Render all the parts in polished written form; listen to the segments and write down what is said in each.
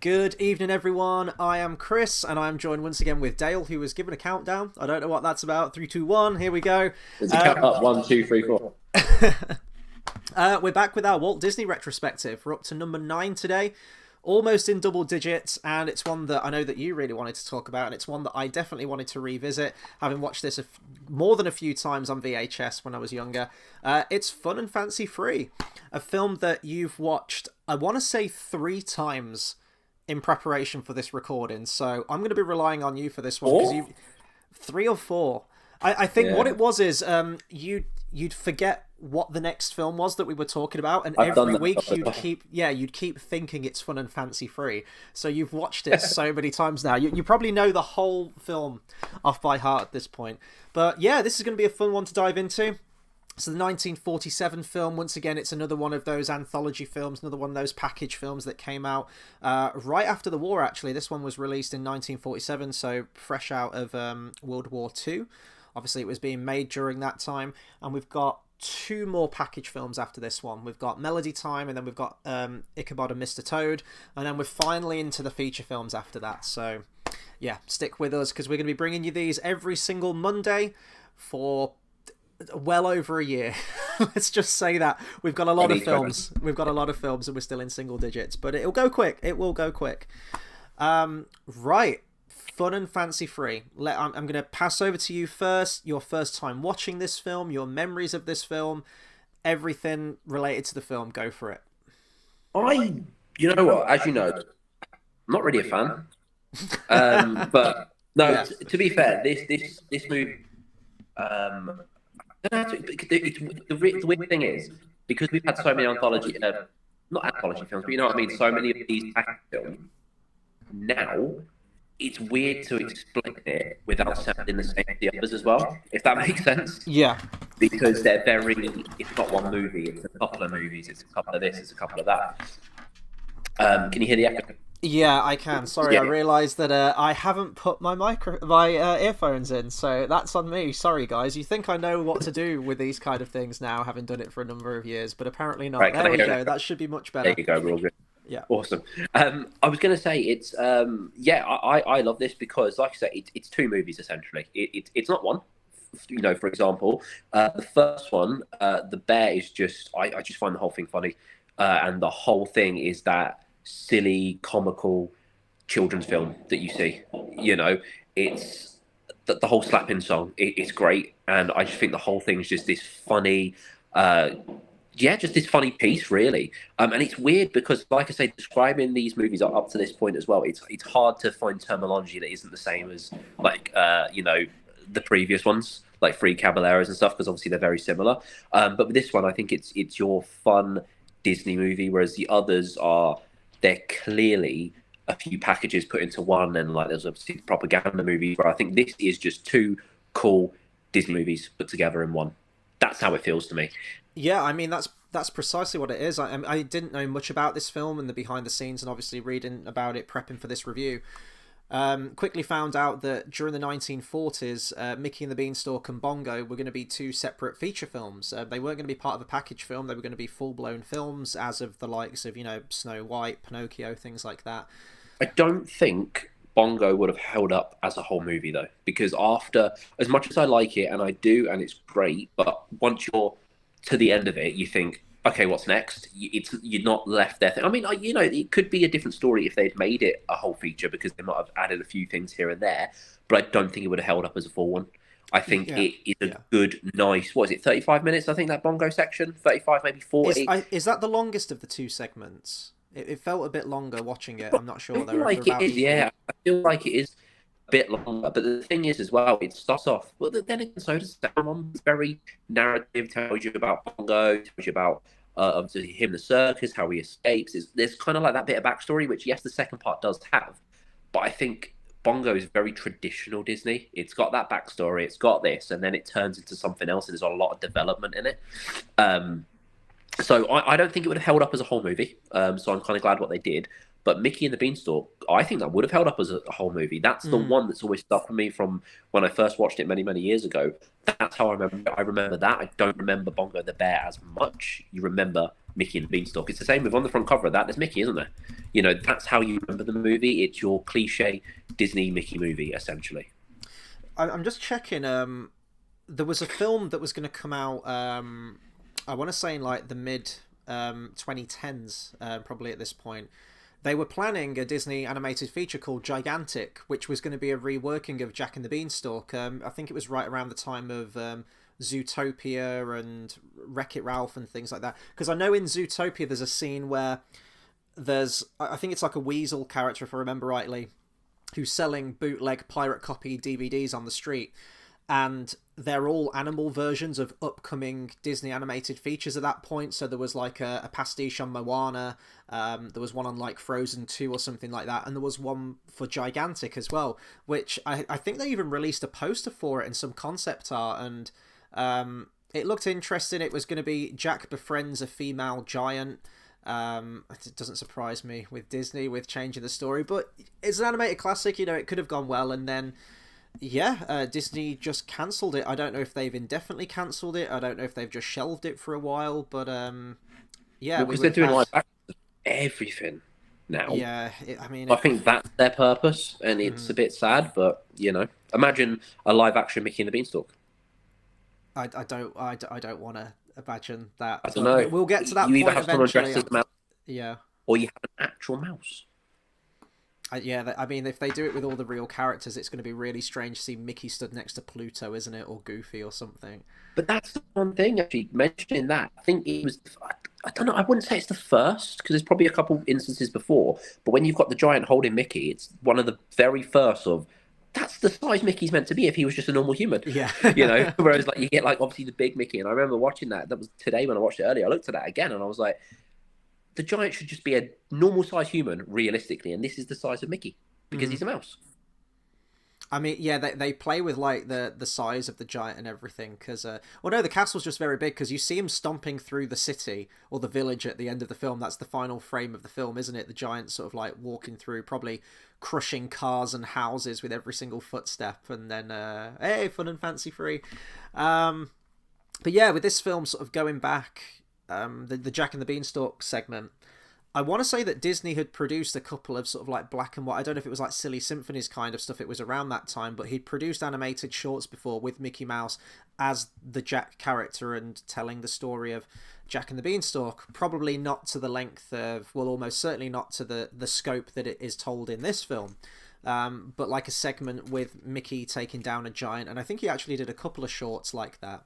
Good evening, everyone. I am Chris, and I am joined once again with Dale, who was given a countdown. I don't know what that's about. Three, two, one. Here we go. There's a count up. One, two, three, four. We're back with our Walt Disney retrospective. We're up to number 9 today, almost in double digits, and it's one that I know that you really wanted to talk about, and it's one that I definitely wanted to revisit, having watched this more than a few times on VHS when I was younger. It's Fun and Fancy Free, a film that you've watched, I want to say 3 times in preparation for this recording, so I'm going to be relying on you for this one because you 3 or 4. I think what it was is you'd forget what the next film was that we were talking about, and every week you'd keep thinking it's Fun and Fancy Free. So you've watched it so many times now. You probably know the whole film off by heart at this point. But yeah, this is going to be a fun one to dive into. So the 1947 film, once again, it's another one of those anthology films, another one of those package films that came out right after the war, actually. This one was released in 1947, so fresh out of World War II. Obviously, it was being made during that time. And we've got 2 more package films after this one. We've got Melody Time, and then we've got Ichabod and Mr. Toad. And then we're finally into the feature films after that. So, yeah, stick with us, because we're going to be bringing you these every single Monday for well over a year. Let's just say that we've got a lot of films. We've got a lot of films, and we're still in single digits, but it'll go quick. It will go quick. Right, Fun and Fancy Free. I'm going to pass over to you first. Your first time watching this film, your memories of this film, everything related to the film. Go for it. You know what? As you know, I'm not really a fan. But no, Yeah. to be fair, this movie. The weird thing is, because we've had so many anthology, not anthology films, but you know what I mean, so many of these package films, now it's weird to explain it without sounding the same as the others as well, if that makes sense. Yeah. Because they're it's not one movie, it's a couple of movies, it's a couple of this, it's a couple of that. Can you hear the echo? Yeah, I can. Sorry, Yeah. I realised that I haven't put my earphones in, so that's on me. Sorry, guys. You think I know what to do with these kind of things now, having done it for a number of years, but apparently not. Right, there we go. That should be much better. There you go, we're all good. Yeah. Awesome. I was going to say it's I love this because, like I said, it's 2 movies essentially. It's not one. You know, for example, the first one, the bear is just I just find the whole thing funny, and the whole thing is that silly comical children's film that you see. You know, it's the whole slapping song. It's great, and I just think the whole thing is just this funny. Just this funny piece, really. And it's weird because, like I say, describing these movies up to this point as well, it's hard to find terminology that isn't the same as, like, the previous ones, like Free Caballeros and stuff, because obviously they're very similar. But with this one, I think it's your fun Disney movie, whereas the others they're clearly a few packages put into one, and like there's obviously propaganda movies, where I think this is just 2 cool Disney movies put together in one. That's how it feels to me. Yeah, I mean, that's precisely what it is. I didn't know much about this film and the behind the scenes, and obviously reading about it, prepping for this review. Quickly found out that during the 1940s, Mickey and the Beanstalk and Bongo were going to be 2 separate feature films. They weren't going to be part of a package film. They were going to be full-blown films, as of the likes of, Snow White, Pinocchio, things like that. I don't think Bongo would have held up as a whole movie, though, because after, as much as I like it, and I do, and it's great, but once you're to the end of it, you think, okay, what's next? You're not left there. I mean, it could be a different story if they'd made it a whole feature, because they might have added a few things here and there, but I don't think it would have held up as a full one. I think it is a good, nice, what is it, 35 minutes, I think, that Bongo section? 35, maybe 40? Is that the longest of the 2 segments? It felt a bit longer watching it. I'm not sure. I feel like it is, yeah. I feel like it is a bit longer, but the thing is as well, it starts off, well, then again, so does the second one. It's very narrative, tells you about Bongo, tells you about obviously him, the circus, how he escapes. There's kind of like that bit of backstory, which, yes, the second part does have, but I think Bongo is very traditional Disney. It's got that backstory, it's got this, and then it turns into something else, and there's a lot of development in it. So I don't think it would have held up as a whole movie. So I'm kind of glad what they did. But Mickey and the Beanstalk, I think that would have held up as a whole movie. That's the one that's always stuck with me from when I first watched it many, many years ago. That's how I remember. I remember that. I don't remember Bongo the Bear as much. You remember Mickey and the Beanstalk. It's the same with on the front cover of that. There's Mickey, isn't there? You know, that's how you remember the movie. It's your cliche Disney Mickey movie, essentially. I'm just checking. There was a film that was going to come out. I want to say in like the mid 2010s, probably at this point. They were planning a Disney animated feature called Gigantic, which was going to be a reworking of Jack and the Beanstalk. I think it was right around the time of Zootopia and Wreck-It Ralph and things like that. Because I know in Zootopia there's a scene where I think it's like a weasel character, if I remember rightly, who's selling bootleg pirate copy DVDs on the street. And they're all animal versions of upcoming Disney animated features at that point. So there was like a pastiche on Moana, there was one on like Frozen 2 or something like that, and there was one for Gigantic as well, which I think they even released a poster for it and some concept art, and it looked interesting. It was going to be Jack befriends a female giant. It doesn't surprise me with Disney with changing the story, but it's an animated classic, you know, it could have gone well, and then Disney just cancelled it. I don't know if they've indefinitely cancelled it. I don't know if they've just shelved it for a while. But because they're doing live action of everything now. Yeah, I think that's their purpose, and it's a bit sad. But you know, imagine a live action Mickey and the Beanstalk. I don't want to imagine that. I don't know. We'll get to that you point either have someone dressed as a mouse, or you have an actual mouse. I mean, if they do it with all the real characters, it's going to be really strange to see Mickey stood next to Pluto, isn't it? Or Goofy or something. But that's the one thing, actually, mentioning that. I think it was, I don't know, I wouldn't say it's the first, because there's probably a couple instances before. But when you've got the giant holding Mickey, it's one of the very first of, that's the size Mickey's meant to be if he was just a normal human. Yeah. You know, whereas like you get like obviously the big Mickey. And I remember watching that. That was today when I watched it earlier. I looked at that again and I was like, the giant should just be a normal size human, realistically, and this is the size of Mickey because he's a mouse. I mean, yeah, they play with like the size of the giant and everything because, the castle's just very big because you see him stomping through the city or the village at the end of the film. That's the final frame of the film, isn't it? The giant sort of like walking through, probably crushing cars and houses with every single footstep, and then hey, fun and fancy free. But yeah, with this film sort of going back. The Jack and the Beanstalk segment, I want to say that Disney had produced a couple of sort of like black and white, I don't know if it was like Silly Symphonies kind of stuff, it was around that time, but he'd produced animated shorts before with Mickey Mouse as the Jack character and telling the story of Jack and the Beanstalk, probably not to the length of, well, almost certainly not to the scope that it is told in this film. But like a segment with Mickey taking down a giant, and I think he actually did a couple of shorts like that.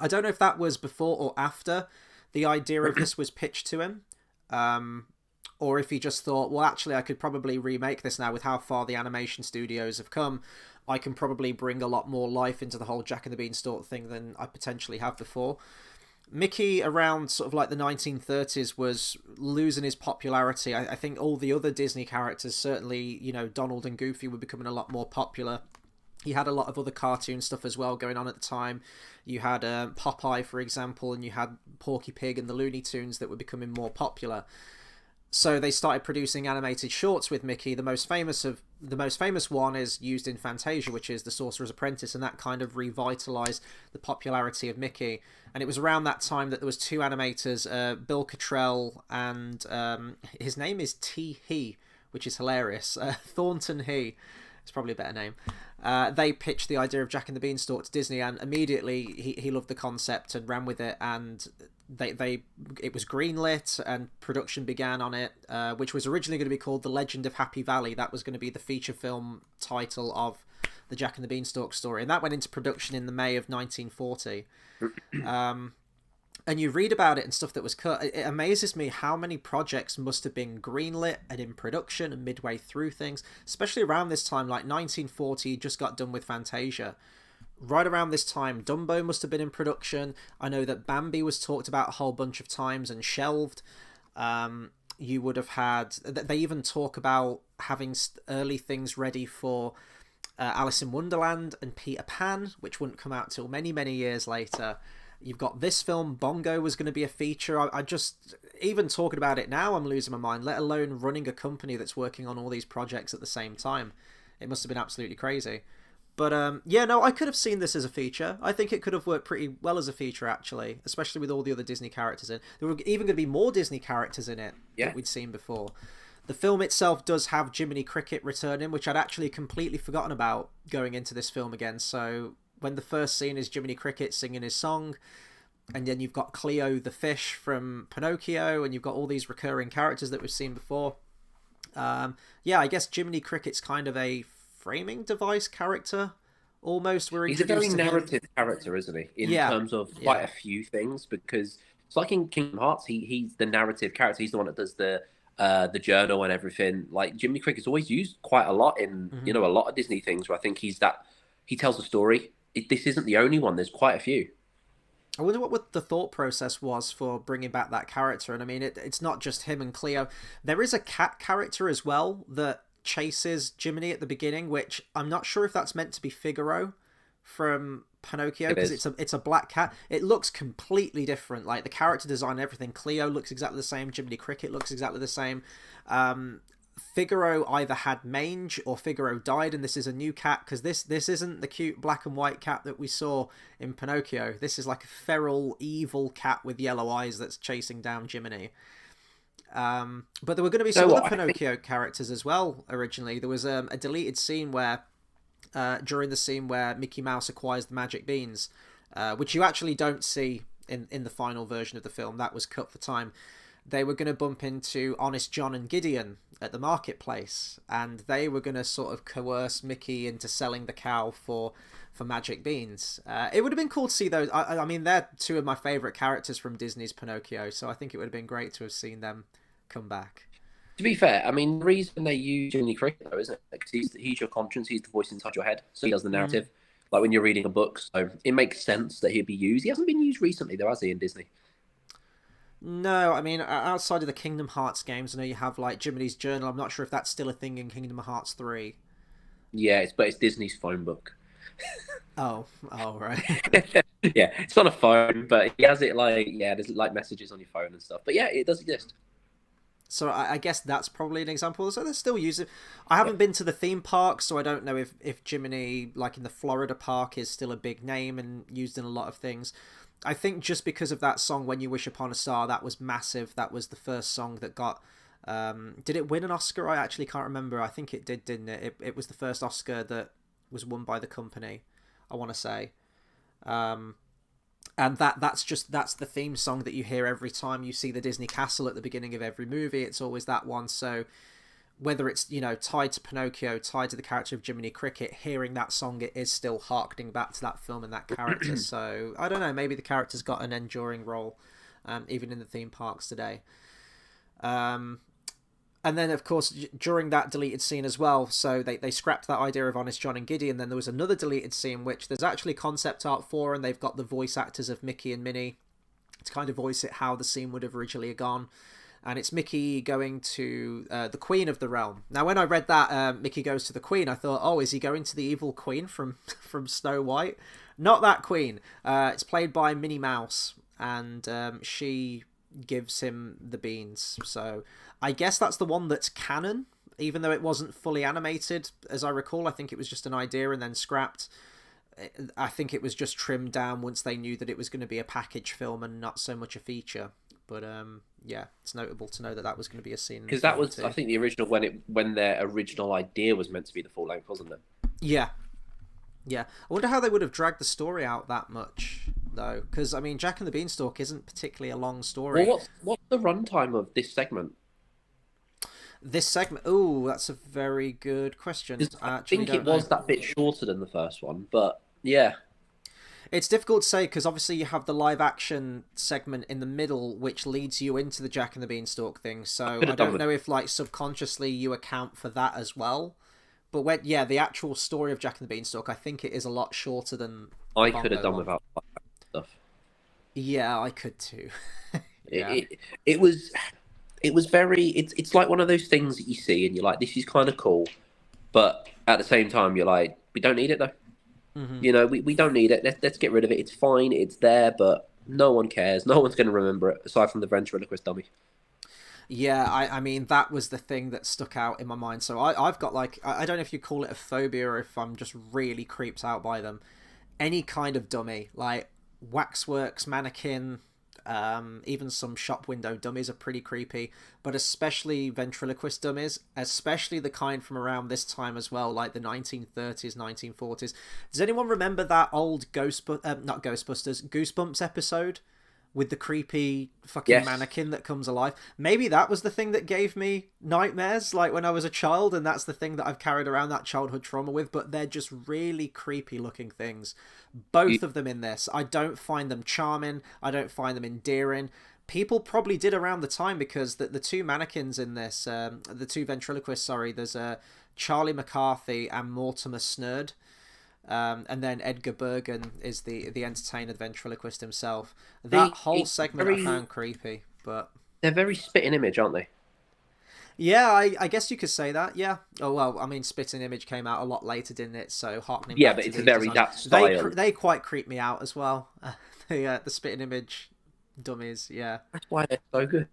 I don't know if that was before or after the idea of this was pitched to him, or if he just thought, well, actually, I could probably remake this now with how far the animation studios have come. I can probably bring a lot more life into the whole Jack and the Beanstalk thing than I potentially have before. Mickey, around sort of like the 1930s, was losing his popularity. I think all the other Disney characters, certainly, you know, Donald and Goofy, were becoming a lot more popular. He had a lot of other cartoon stuff as well going on at the time. You had Popeye, for example, and you had Porky Pig and the Looney Tunes that were becoming more popular. So they started producing animated shorts with Mickey. The most famous one is used in Fantasia, which is The Sorcerer's Apprentice, and that kind of revitalized the popularity of Mickey. And it was around that time that there was two animators, Bill Cottrell and his name is T. He, which is hilarious. Thornton He. It's probably a better name. They pitched the idea of Jack and the Beanstalk to Disney, and immediately he loved the concept and ran with it, and it was greenlit and production began on it, which was originally going to be called The Legend of Happy Valley. That was going to be the feature film title of the Jack and the Beanstalk story, and that went into production in the May of 1940. And you read about it and stuff that was cut. It amazes me how many projects must have been greenlit and in production and midway through things, especially around this time, like 1940, just got done with Fantasia. Right around this time, Dumbo must have been in production. I know that Bambi was talked about a whole bunch of times and shelved. You would have had... They even talk about having early things ready for Alice in Wonderland and Peter Pan, which wouldn't come out till many, many years later. You've got this film, Bongo was going to be a feature. I just, even talking about it now, I'm losing my mind, let alone running a company that's working on all these projects at the same time. It must have been absolutely crazy. But yeah, no, I could have seen this as a feature. I think it could have worked pretty well as a feature, actually, especially with all the other Disney characters in. There were even going to be more Disney characters in it that we'd seen before. The film itself does have Jiminy Cricket returning, which I'd actually completely forgotten about going into this film again. So when the first scene is Jiminy Cricket singing his song, and then you've got Cleo the fish from Pinocchio, and you've got all these recurring characters that we've seen before. Yeah, I guess Jiminy Cricket's kind of a framing device character, almost. He's a very narrative character, isn't he? In terms of quite a few things, because it's like in Kingdom Hearts, he's the narrative character. He's the one that does the journal and everything. Like Jiminy Cricket's always used quite a lot in a lot of Disney things, where I think he tells a story. This isn't the only one. There's quite a few. I wonder what the thought process was for bringing back that character. And I mean, it's not just him and Cleo. There is a cat character as well that chases Jiminy at the beginning, which I'm not sure if that's meant to be Figaro from Pinocchio, because it's a black cat. It looks completely different. Like the character design and everything. Cleo looks exactly the same. Jiminy Cricket looks exactly the same. Figaro either had mange or Figaro died, and this is a new cat, because this isn't the cute black and white cat that we saw in Pinocchio. This is like a feral, evil cat with yellow eyes that's chasing down Jiminy. But there were going to be some other Pinocchio characters as well originally. There was a deleted scene where, during the scene where Mickey Mouse acquires the magic beans, which you actually don't see in the final version of the film. That was cut for time. They were going to bump into Honest John and Gideon at the marketplace, and they were going to sort of coerce Mickey into selling the cow for magic beans. It would have been cool to see those. I mean, they're two of my favourite characters from Disney's Pinocchio, so I think it would have been great to have seen them come back. To be fair, I mean, the reason they use Jiminy Cricket, though, isn't it? Because he's your conscience, he's the voice inside your head, so he does the narrative, like when you're reading a book, so it makes sense that he'd be used. He hasn't been used recently, though, has he, in Disney? No, I mean, outside of the Kingdom Hearts games, I know you have, like, Jiminy's Journal. I'm not sure if that's still a thing in Kingdom Hearts 3. Yeah, but it's Disney's phone book. Oh, right. Yeah, it's on a phone, but he has it there's like messages on your phone and stuff. But yeah, it does exist. So I guess that's probably an example. So they're still using. I haven't been to the theme park, so I don't know if Jiminy, like in the Florida park, is still a big name and used in a lot of things. I think just because of that song, When You Wish Upon a Star, that was massive. That was the first song that got... did it win an Oscar? I actually can't remember. I think it did, didn't it? It was the first Oscar that was won by the company, I want to say. And that's the theme song that you hear every time you see the Disney Castle at the beginning of every movie. It's always that one. So whether it's, tied to Pinocchio, tied to the character of Jiminy Cricket, hearing that song, it is still harkening back to that film and that character. So I don't know, maybe the character's got an enduring role, even in the theme parks today. And then, of course, during that deleted scene as well, so they scrapped that idea of Honest John and Gideon. Then there was another deleted scene, which there's actually concept art for, and they've got the voice actors of Mickey and Minnie to kind of voice it how the scene would have originally gone. And it's Mickey going to the Queen of the Realm. Now, when I read that Mickey goes to the Queen, I thought, oh, is he going to the evil Queen from Snow White? Not that Queen. It's played by Minnie Mouse, and she gives him the beans. So I guess that's the one that's canon, even though it wasn't fully animated, as I recall. I think it was just an idea and then scrapped. I think it was just trimmed down once they knew that it was going to be a package film and not so much a feature. But yeah, it's notable to know that was going to be a scene. Because that was, I think, the original when their original idea was meant to be the full length, wasn't it? Yeah. I wonder how they would have dragged the story out that much, though. Because I mean, Jack and the Beanstalk isn't particularly a long story. Well, what's the runtime of this segment? This segment? Oh, that's a very good question. I think it was that bit shorter than the first one, but yeah. It's difficult to say because obviously you have the live action segment in the middle, which leads you into the Jack and the Beanstalk thing. So I don't know if like subconsciously you account for that as well. But the actual story of Jack and the Beanstalk, I think it is a lot shorter than. I could have done without stuff. Yeah, I could too. Yeah. It was very. It's like one of those things that you see and you're like, this is kind of cool, but at the same time you're like, we don't need it though. Mm-hmm. We don't need it. Let's get rid of it. It's fine. It's there, but No one cares. No one's going to remember it aside from the ventriloquist dummy. Yeah, I mean that was the thing that stuck out in my mind. So I've got like I don't know if you call it a phobia or if I'm just really creeped out by them. Any kind of dummy, like waxworks, mannequin, even some shop window dummies are pretty creepy. But especially ventriloquist dummies, especially the kind from around this time as well, like the 1930s, 1940s. Does anyone remember that old not Ghostbusters, Goosebumps episode? With the creepy fucking Yes. mannequin that comes alive. Maybe that was the thing that gave me nightmares, like when I was a child, and that's the thing that I've carried around that childhood trauma with, but they're just really creepy looking things. You, Both of them in this. I don't find them charming, I don't find them endearing. People probably did around the time because the two mannequins in this, the two ventriloquists, sorry, there's Charlie McCarthy and Mortimer Snerd. And then Edgar Bergen is the entertainer, the ventriloquist himself. That whole segment I found creepy, but they're very spitting image, aren't they? yeah, I guess you could say that. Yeah. Oh well, I mean, Spitting Image came out a lot later, didn't it? So harkening Yeah, back but to it's these very designs, that style. they quite creep me out as well. The Spitting Image dummies, yeah. That's why they're so good.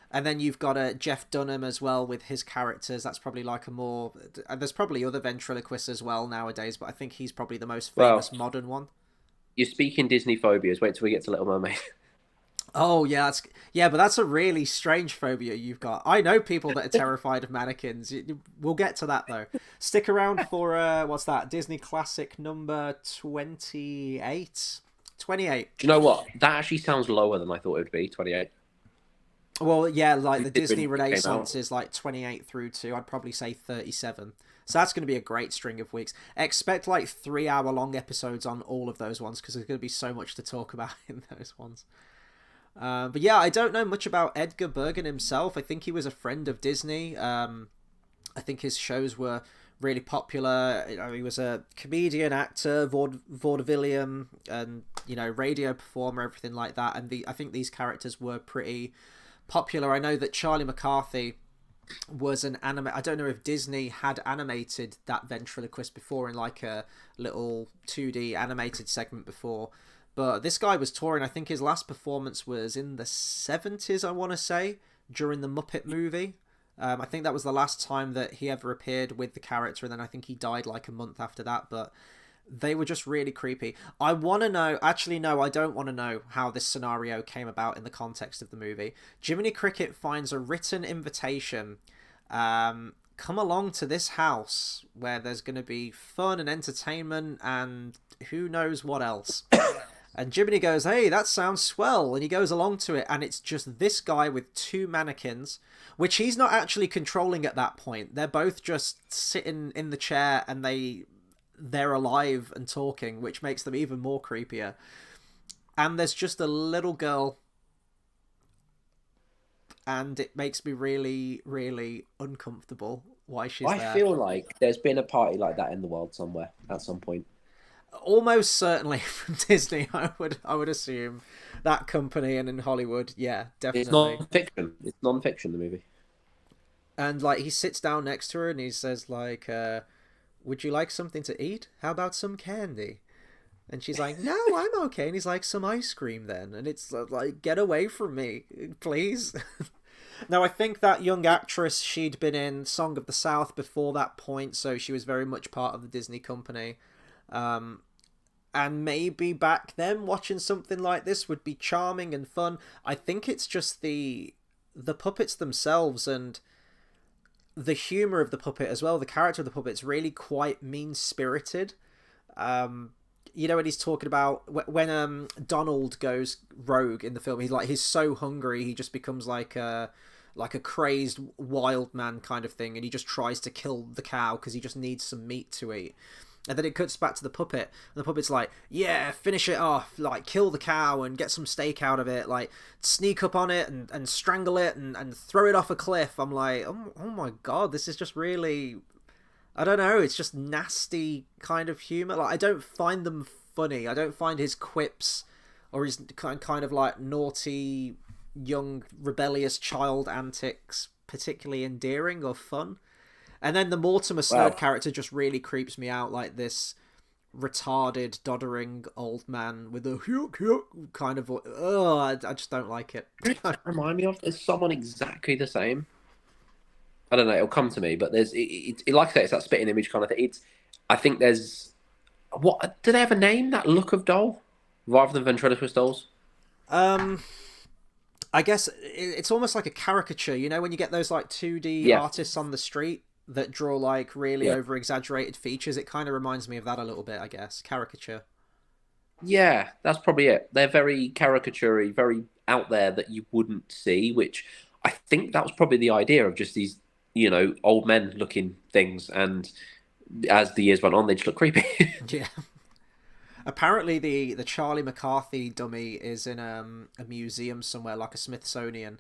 And then you've got Jeff Dunham as well with his characters. That's probably like a more. There's probably other ventriloquists as well nowadays, but I think he's probably the most Well, famous modern one. you're speaking Disney phobias. Wait till we get to Little Mermaid. Oh yeah, yeah, but that's a really strange phobia you've got. I know people that are terrified of mannequins. We'll get to that though. Stick around for what's that? Disney Classic number 28. 28. Do you know what? That actually sounds lower than I thought it would be. 28. Well, yeah, like the Disney When it came Renaissance out. is like 28 through to I'd probably say 37. So that's going to be a great string of weeks. Expect like 3 hour long episodes on all of those ones because there's going to be so much to talk about in those ones. But yeah, I don't know much about Edgar Bergen himself. I think he was a friend of Disney. I think his shows were really popular. You know, he was a comedian, actor, vaudevillian, and radio performer, everything like that. And I think these characters were pretty popular. I know that Charlie McCarthy was an anime. I don't know if Disney had animated that ventriloquist before in like a little 2D animated segment before. But this guy was touring. I think his last performance was in the 70s, I want to say, during the Muppet movie. I think that was the last time that he ever appeared with the character, and then I think he died like a month after that. But they were just really creepy. I want to know... Actually, no, I don't want to know how this scenario came about in the context of the movie. Jiminy Cricket finds a written invitation. Come along to this house where there's going to be fun and entertainment and who knows what else. And Jiminy goes, hey, that sounds swell. And he goes along to it. And it's just this guy with two mannequins, which he's not actually controlling at that point. They're both just sitting in the chair and they're alive and talking, which makes them even more creepier. And there's just a little girl. And it makes me really, really uncomfortable why she's I there. feel like there's been a party like that in the world somewhere at some point. Almost certainly from Disney, I would assume. That company and in Hollywood, yeah, It's definitely. non-fiction. It's non-fiction, the movie. And like he sits down next to her and he says like, would you like something to eat? How about some candy? And she's like, no, I'm okay. And he's like, some ice cream then. And it's like, get away from me, please. Now, I think that young actress, she'd been in Song of the South before that point, so she was very much part of the Disney company. And maybe back then watching something like this would be charming and fun. I think it's just the puppets themselves and the humor of the puppet as well. The character of the puppet's really quite mean-spirited. When he's talking about when Donald goes rogue in the film, he's so hungry he just becomes like a crazed wild man kind of thing, and he just tries to kill the cow because he just needs some meat to eat. And then it cuts back to the puppet, and the puppet's like, yeah, finish it off, like, kill the cow and get some steak out of it, like, sneak up on it and strangle it and throw it off a cliff. I'm like, oh my god, this is just really... I don't know, it's just nasty kind of humour. Like, I don't find them funny. I don't find his quips or his kind of, like, naughty, young, rebellious child antics particularly endearing or fun. And then the Mortimer Snerd character just really creeps me out, like this retarded, doddering old man with a kind of. Oh, I just don't like it. Who does that remind me of? There's someone exactly the same. I don't know. It'll come to me, but there's like I say, it's that spitting image kind of thing. I think there's what do they have a name? That look of doll, rather than ventriloquist dolls. Um, I guess it's almost like a caricature. You know, when you get those like 2D Yeah, artists on the street that draw like really yeah, over exaggerated features, it kind of reminds me of that a little bit. I guess caricature. yeah. That's probably it. They're very caricature-y, very out there that you wouldn't see. Which I think that was probably the idea of just these, old men looking things. And as the years went on, they just look creepy. Yeah. Apparently, the Charlie McCarthy dummy is in a museum somewhere, like a Smithsonian.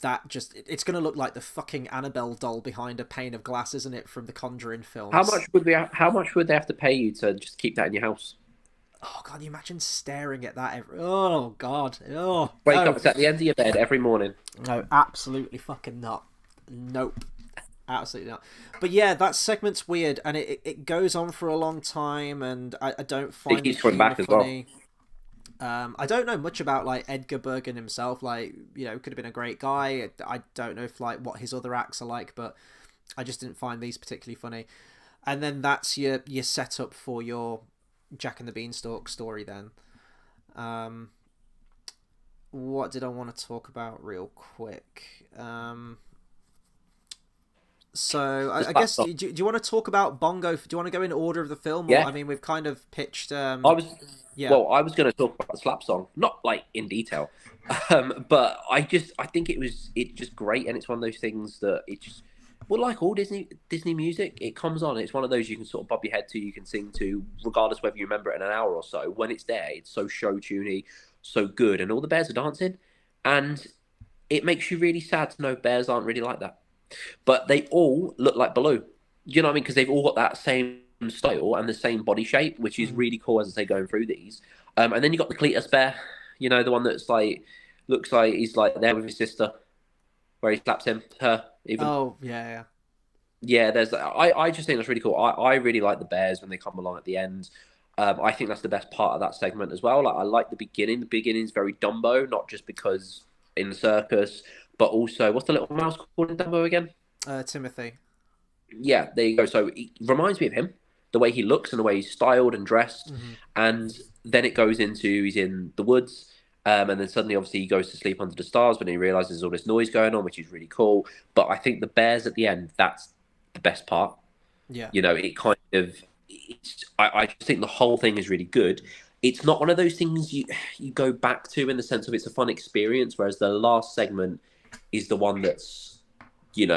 That just it's gonna look like the fucking Annabelle doll behind a pane of glass, isn't it, from the Conjuring How films? much would we? How much would they have to pay you to just keep that in your house? Oh god, you imagine staring at that every... Oh god. Oh Wake no. up, it's at the end of your bed every morning. No, absolutely fucking not. Nope. Absolutely not. But yeah, that segment's weird, and it goes on for a long time, and I don't It find the keeps coming humor back as well. funny. I don't know much about like Edgar Bergen himself. Like, could have been a great guy. I don't know if like what his other acts are like, but I just didn't find these particularly funny. And then that's your setup for your Jack and the Beanstalk story. Then, what did I want to talk about real quick? So I guess do you want to talk about Bongo? Do you want to go in order of the film, or Yeah, I mean, we've kind of pitched. I was. Yeah. Well, I was going to talk about the slap song, not like in detail, but I think it's just great, and it's one of those things that it just, well, like all Disney music, it comes on. It's one of those you can sort of bob your head to, you can sing to, regardless whether you remember it in an hour or so. When it's there, it's so show tuney, so good, and all the bears are dancing, and it makes you really sad to know bears aren't really like that. But they all look like Baloo. You know what I mean? Because they've all got that same style and the same body shape, which is really cool as I say going through these. And then you got the Cletus bear, the one that's like looks like he's like there with his sister, where he slaps her even. Oh yeah. Yeah, I just think that's really cool. I really like the bears when they come along at the end. I think that's the best part of that segment as well. Like I like the beginning. The beginning is very Dumbo, not just because in the circus, but also what's the little mouse called in Dumbo again? Timothy. Yeah, there you go. So it reminds me of him, the way he looks and the way he's styled and dressed. And then it goes into he's in the woods, and then suddenly, obviously, he goes to sleep under the stars, but then he realizes there's all this noise going on, which is really cool. But I think the bears at the end, that's the best part. Yeah. It kind of, I just think the whole thing is really good. It's not one of those things you go back to in the sense of it's a fun experience, whereas the last segment is the one that's, the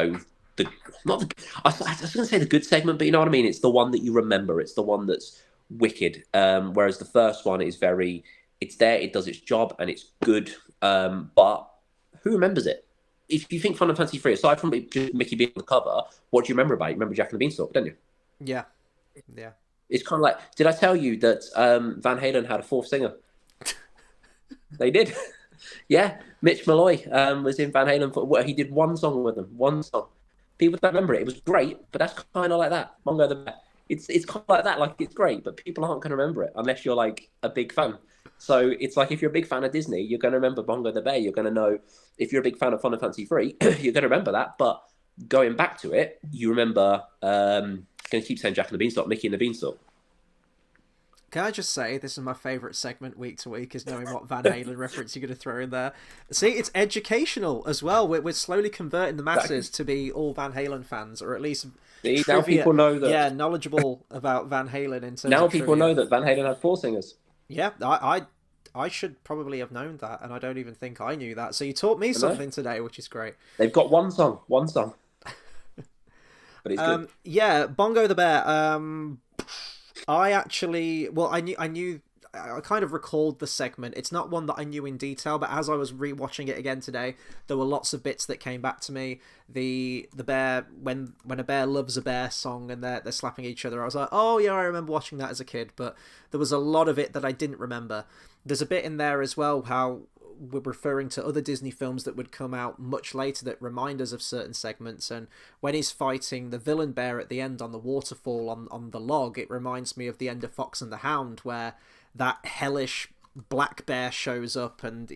not the, I was going to say the good segment, but you know what I mean. It's the one that you remember. It's the one that's wicked. Whereas the first one is it's there, it does its job, and it's good. But who remembers it? If you think Fun and Fancy Free, aside from just Mickey being on the cover, what do you remember about it? You remember Jack and the Beanstalk, don't you? Yeah. Yeah. It's kind of like, did I tell you that Van Halen had a fourth singer? They did. Yeah, Mitch Malloy was in Van Halen. He did one song with them, one song. People don't remember it. It was great, but that's kind of like that. Bongo the Bear. It's kind of like that. Like it's great, but people aren't going to remember it unless you're like a big fan. So it's like if you're a big fan of Disney, you're going to remember Bongo the Bear. You're going to know if you're a big fan of Fun and Fancy Free, you're going to remember that. But going back to it, you remember. I'm going to keep saying Jack and the Beanstalk, Mickey and the Beanstalk. Can I just say, this is my favourite segment week to week, is knowing what Van Halen reference you're going to throw in there. See, it's educational as well. We're slowly converting the masses to be all Van Halen fans, or at least See, now people know that. Yeah, knowledgeable about Van Halen in terms now of people trivia. know that Van Halen had four singers. Yeah, I should probably have known that, and I don't even think I knew that. So you taught me something today, which is great. They've got one song. But it's good. Yeah, Bongo the Bear. I kind of recalled the segment. It's not one that I knew in detail, but as I was rewatching it again today, there were lots of bits that came back to me. The bear, when a bear loves a bear song and they're slapping each other, I was like, oh yeah, I remember watching that as a kid, but there was a lot of it that I didn't remember. There's a bit in there as well how we're referring to other Disney films that would come out much later that remind us of certain segments. And when he's fighting the villain bear at the end on the waterfall on the log, it reminds me of the end of Fox and the Hound, where that hellish black bear shows up, and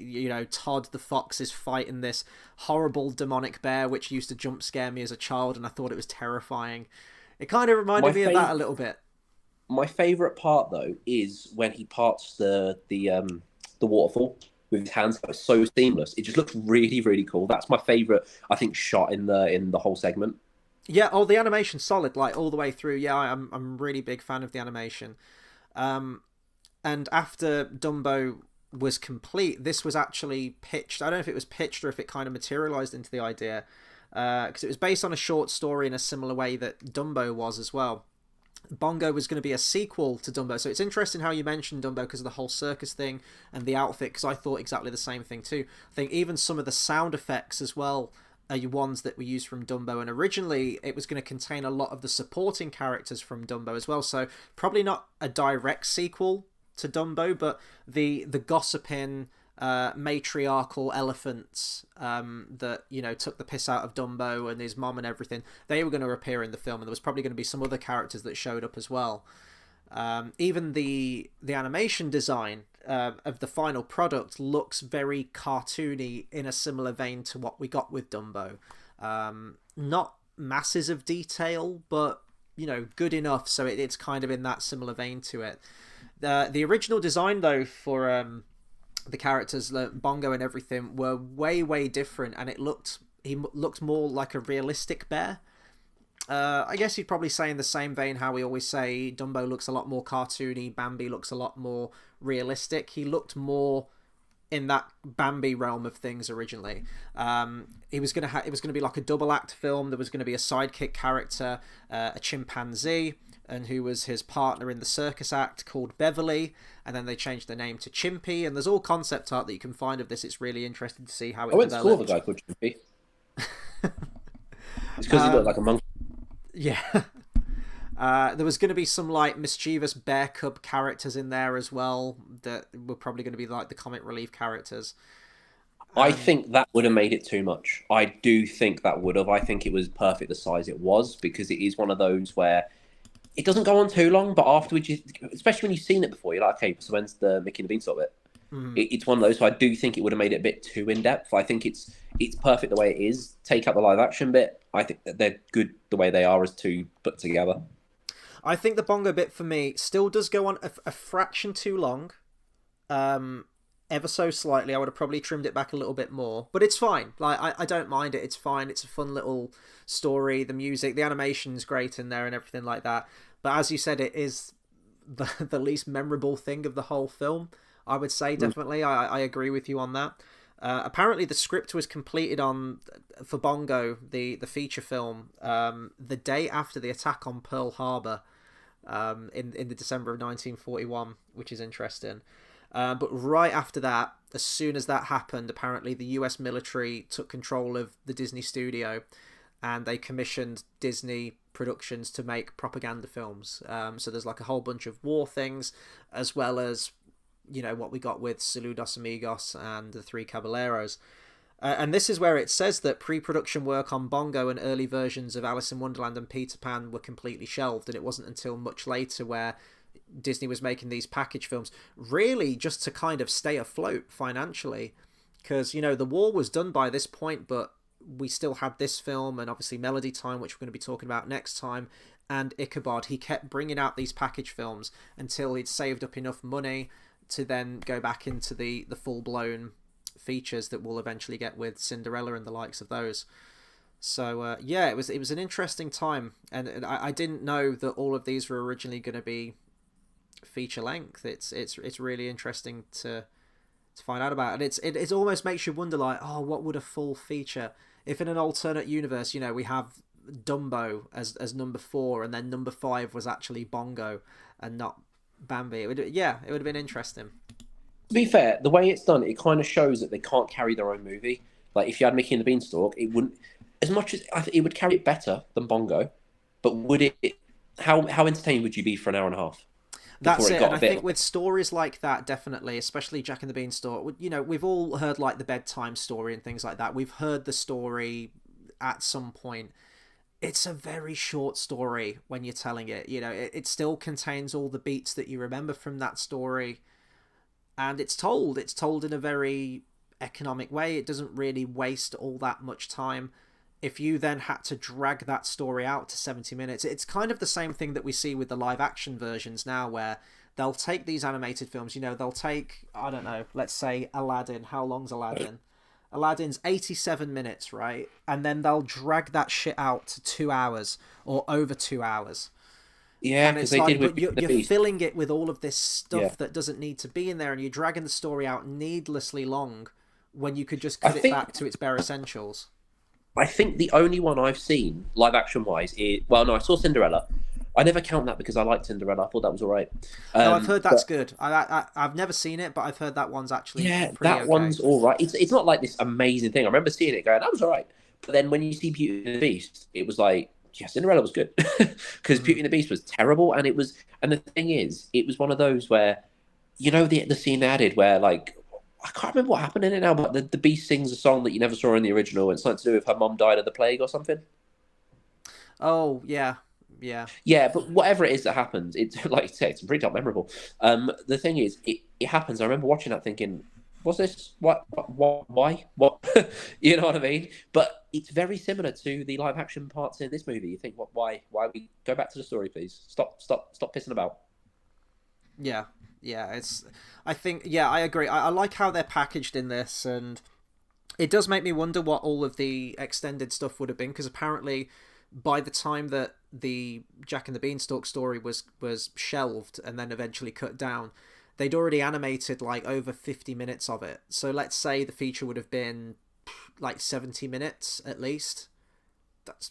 Todd the fox is fighting this horrible demonic bear which used to jump scare me as a child, and I thought it was terrifying. It kind of reminded me of that a little bit. My favorite part though is when he parts the waterfall with his hands. It's so seamless. It just looks really, really cool. That's my favorite, I think, shot in the whole segment. Yeah, the animation's solid, like all the way through. Yeah, I'm a really big fan of the animation. And after Dumbo was complete, this was actually pitched. I don't know if it was pitched or if it kind of materialized into the idea, because it was based on a short story in a similar way that Dumbo was as well. Bongo was going to be a sequel to Dumbo. So it's interesting how you mentioned Dumbo because of the whole circus thing and the outfit, because I thought exactly the same thing too. I think even some of the sound effects as well are ones that were used from Dumbo, and originally it was going to contain a lot of the supporting characters from Dumbo as well. So probably not a direct sequel to Dumbo, but the gossiping matriarchal elephants that took the piss out of Dumbo and his mom and everything, they were going to appear in the film, and there was probably going to be some other characters that showed up as well. Even the animation design of the final product looks very cartoony in a similar vein to what we got with Dumbo. Not masses of detail, but good enough, so it's kind of in that similar vein to it. The original design though for the characters, Bongo and everything, were way different, and he looked more like a realistic bear. I guess you'd probably say in the same vein how we always say Dumbo looks a lot more cartoony, Bambi looks a lot more realistic. He looked more in that Bambi realm of things originally. It was gonna be like a double act film. There was going to be a sidekick character, a chimpanzee, and who was his partner in the circus act called Beverly, and then they changed the name to Chimpy, and there's all concept art that you can find of this. It's really interesting to see how it developed. I went to school with a guy called Chimpy. It's because he looked like a monkey. Yeah. There was going to be some like mischievous bear cub characters in there as well that were probably going to be like the comic relief characters. I think that would have made it too much. I do think that would have. I think it was perfect the size it was, because it is one of those where it doesn't go on too long, but afterwards, especially when you've seen it before, you're like, okay, so when's the Mickey and the Beanstalk bit? It's one of those, so I do think it would have made it a bit too in-depth. I think it's perfect the way it is. Take out the live-action bit. I think that they're good the way they are as two put together. I think the Bongo bit for me still does go on a fraction too long. Ever so slightly. I would have probably trimmed it back a little bit more, but it's fine. Like I don't mind it. It's fine. It's a fun little story. The music, the animation's great in there and everything like that. But as you said, it is the least memorable thing of the whole film, I would say. Definitely. I agree with you on that. Apparently the script was completed for Bongo, the feature film, the day after the attack on Pearl Harbor, in the December of 1941, which is interesting. But right after that, as soon as that happened, apparently the US military took control of the Disney studio, and they commissioned Disney Productions to make propaganda films. So there's like a whole bunch of war things, as well as what we got with Saludos Amigos and the Three Caballeros. And this is where it says that pre-production work on Bongo and early versions of Alice in Wonderland and Peter Pan were completely shelved, and it wasn't until much later where Disney was making these package films, really just to kind of stay afloat financially, because the war was done by this point, but we still had this film, and obviously Melody Time, which we're going to be talking about next time, and Ichabod. He kept bringing out these package films until he'd saved up enough money to then go back into the full-blown features that we'll eventually get with Cinderella and the likes of those. So yeah, it was an interesting time, and I didn't know that all of these were originally going to be feature length. It's really interesting to find out about, and it almost makes you wonder, like, oh, what would a full feature, if in an alternate universe, we have Dumbo as number 4, and then number 5 was actually Bongo and not Bambi. It would have been interesting. To be fair, the way it's done, it kind of shows that they can't carry their own movie. Like, if you had Mickey and the Beanstalk, it wouldn't, as much as it would carry it better than Bongo, but would it? How entertained would you be for an hour and a half? That's before it it, and got I a bit think with stories like that, definitely, especially Jack and the Beanstalk, you know, we've all heard like the bedtime story and things like that. We've heard the story at some point. It's a very short story when you're telling it. You know, it still contains all the beats that you remember from that story, and It's told in a very economic way. It doesn't really waste all that much time. If you then had to drag that story out to 70 minutes, it's kind of the same thing that we see with the live action versions now, where they'll take these animated films, you know, they'll take, I don't know, let's say Aladdin. How long's Aladdin? Aladdin's 87 minutes, right? And then they'll drag that shit out to 2 hours or over 2 hours. yeah, And because it's they did like, with but Beauty and the you're Beast. filling it with all of this Yeah, stuff that doesn't need to be in there, and you're dragging the story out needlessly long when you could just I cut it think back to its bare essentials. I think the only one I've seen live action wise is, well, no, I saw Cinderella. I never count that because I liked Cinderella. I thought that was all right. No, I've heard that's But good. I've never seen it, but I've heard that one's actually yeah, pretty that okay. one's all right. It's not like this amazing thing. I remember seeing it going, that was all right. But then when you see Beauty and the Beast, it was like, yeah, Cinderella was good because Mm. Beauty and the Beast was terrible, and it was. And the thing is, it was one of those where, you know, the scene they added where like. I can't remember what happened in it now, but the Beast sings a song that you never saw in the original. It's something to do with her mum died of the plague or something. Oh yeah, yeah. Yeah, but whatever it is that happens, it's like I say, it's pretty damn memorable. The thing is, it happens. I remember watching that thinking, "What's this? What? Why? What?" You know what I mean? But it's very similar to the live action parts in this movie. You think, "What? Why? Why?" We go back to the story, please. Stop pissing about. Yeah, yeah. It's. I think. Yeah, I agree. I like how they're packaged in this, and it does make me wonder what all of the extended stuff would have been, because apparently, by the time that the Jack and the Beanstalk story was shelved and then eventually cut down, they'd already animated like over 50 minutes of it. So let's say the feature would have been like 70 minutes at least.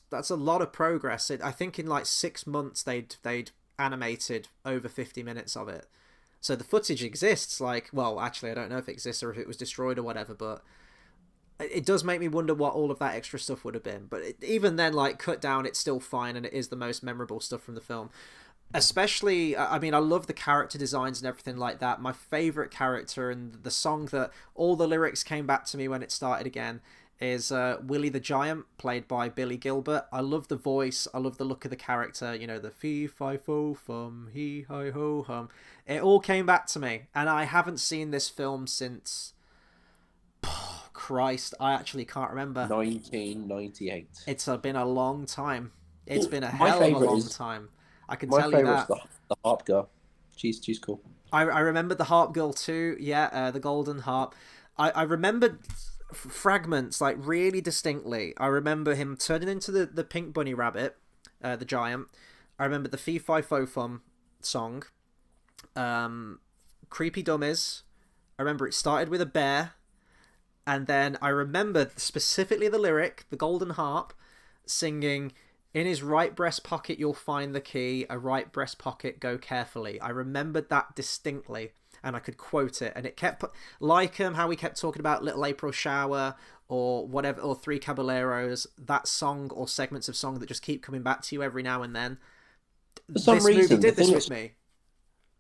That's a lot of progress. I think in like 6 months they'd animated over 50 minutes of it. So the footage exists. Like, well, actually, I don't know if it exists or if it was destroyed or whatever, but it does make me wonder what all of that extra stuff would have been. But even then, like, cut down, it's still fine, and it is the most memorable stuff from the film. Especially, I mean, I love the character designs and everything like that. My favorite character, and the song that all the lyrics came back to me when it started again, is Willie the Giant, played by Billy Gilbert. I love the voice. I love the look of the character. You know, the fee fi fo fum he hi ho hum. It all came back to me, and I haven't seen this film since. Christ, I actually can't remember. 1998. It's been a long time. It's been a My hell of a favorite long is time. I can my tell you favorite's that. the harp girl. She's cool. I remember the harp girl too. Yeah, the golden harp. I remembered fragments like really distinctly. I remember him turning into the pink bunny rabbit, the giant. I remember the Fee Fi Fo Fum song. Creepy Dummies. I remember it started with a bear. And then I remember specifically the lyric, the golden harp, singing, "In his right breast pocket you'll find the key, a right breast pocket go carefully." I remembered that distinctly, and I could quote it, and it kept, like how we kept talking about Little April Shower, or whatever, or Three Caballeros, that song or segments of song that just keep coming back to you every now and then. For some This movie reason, did this with me.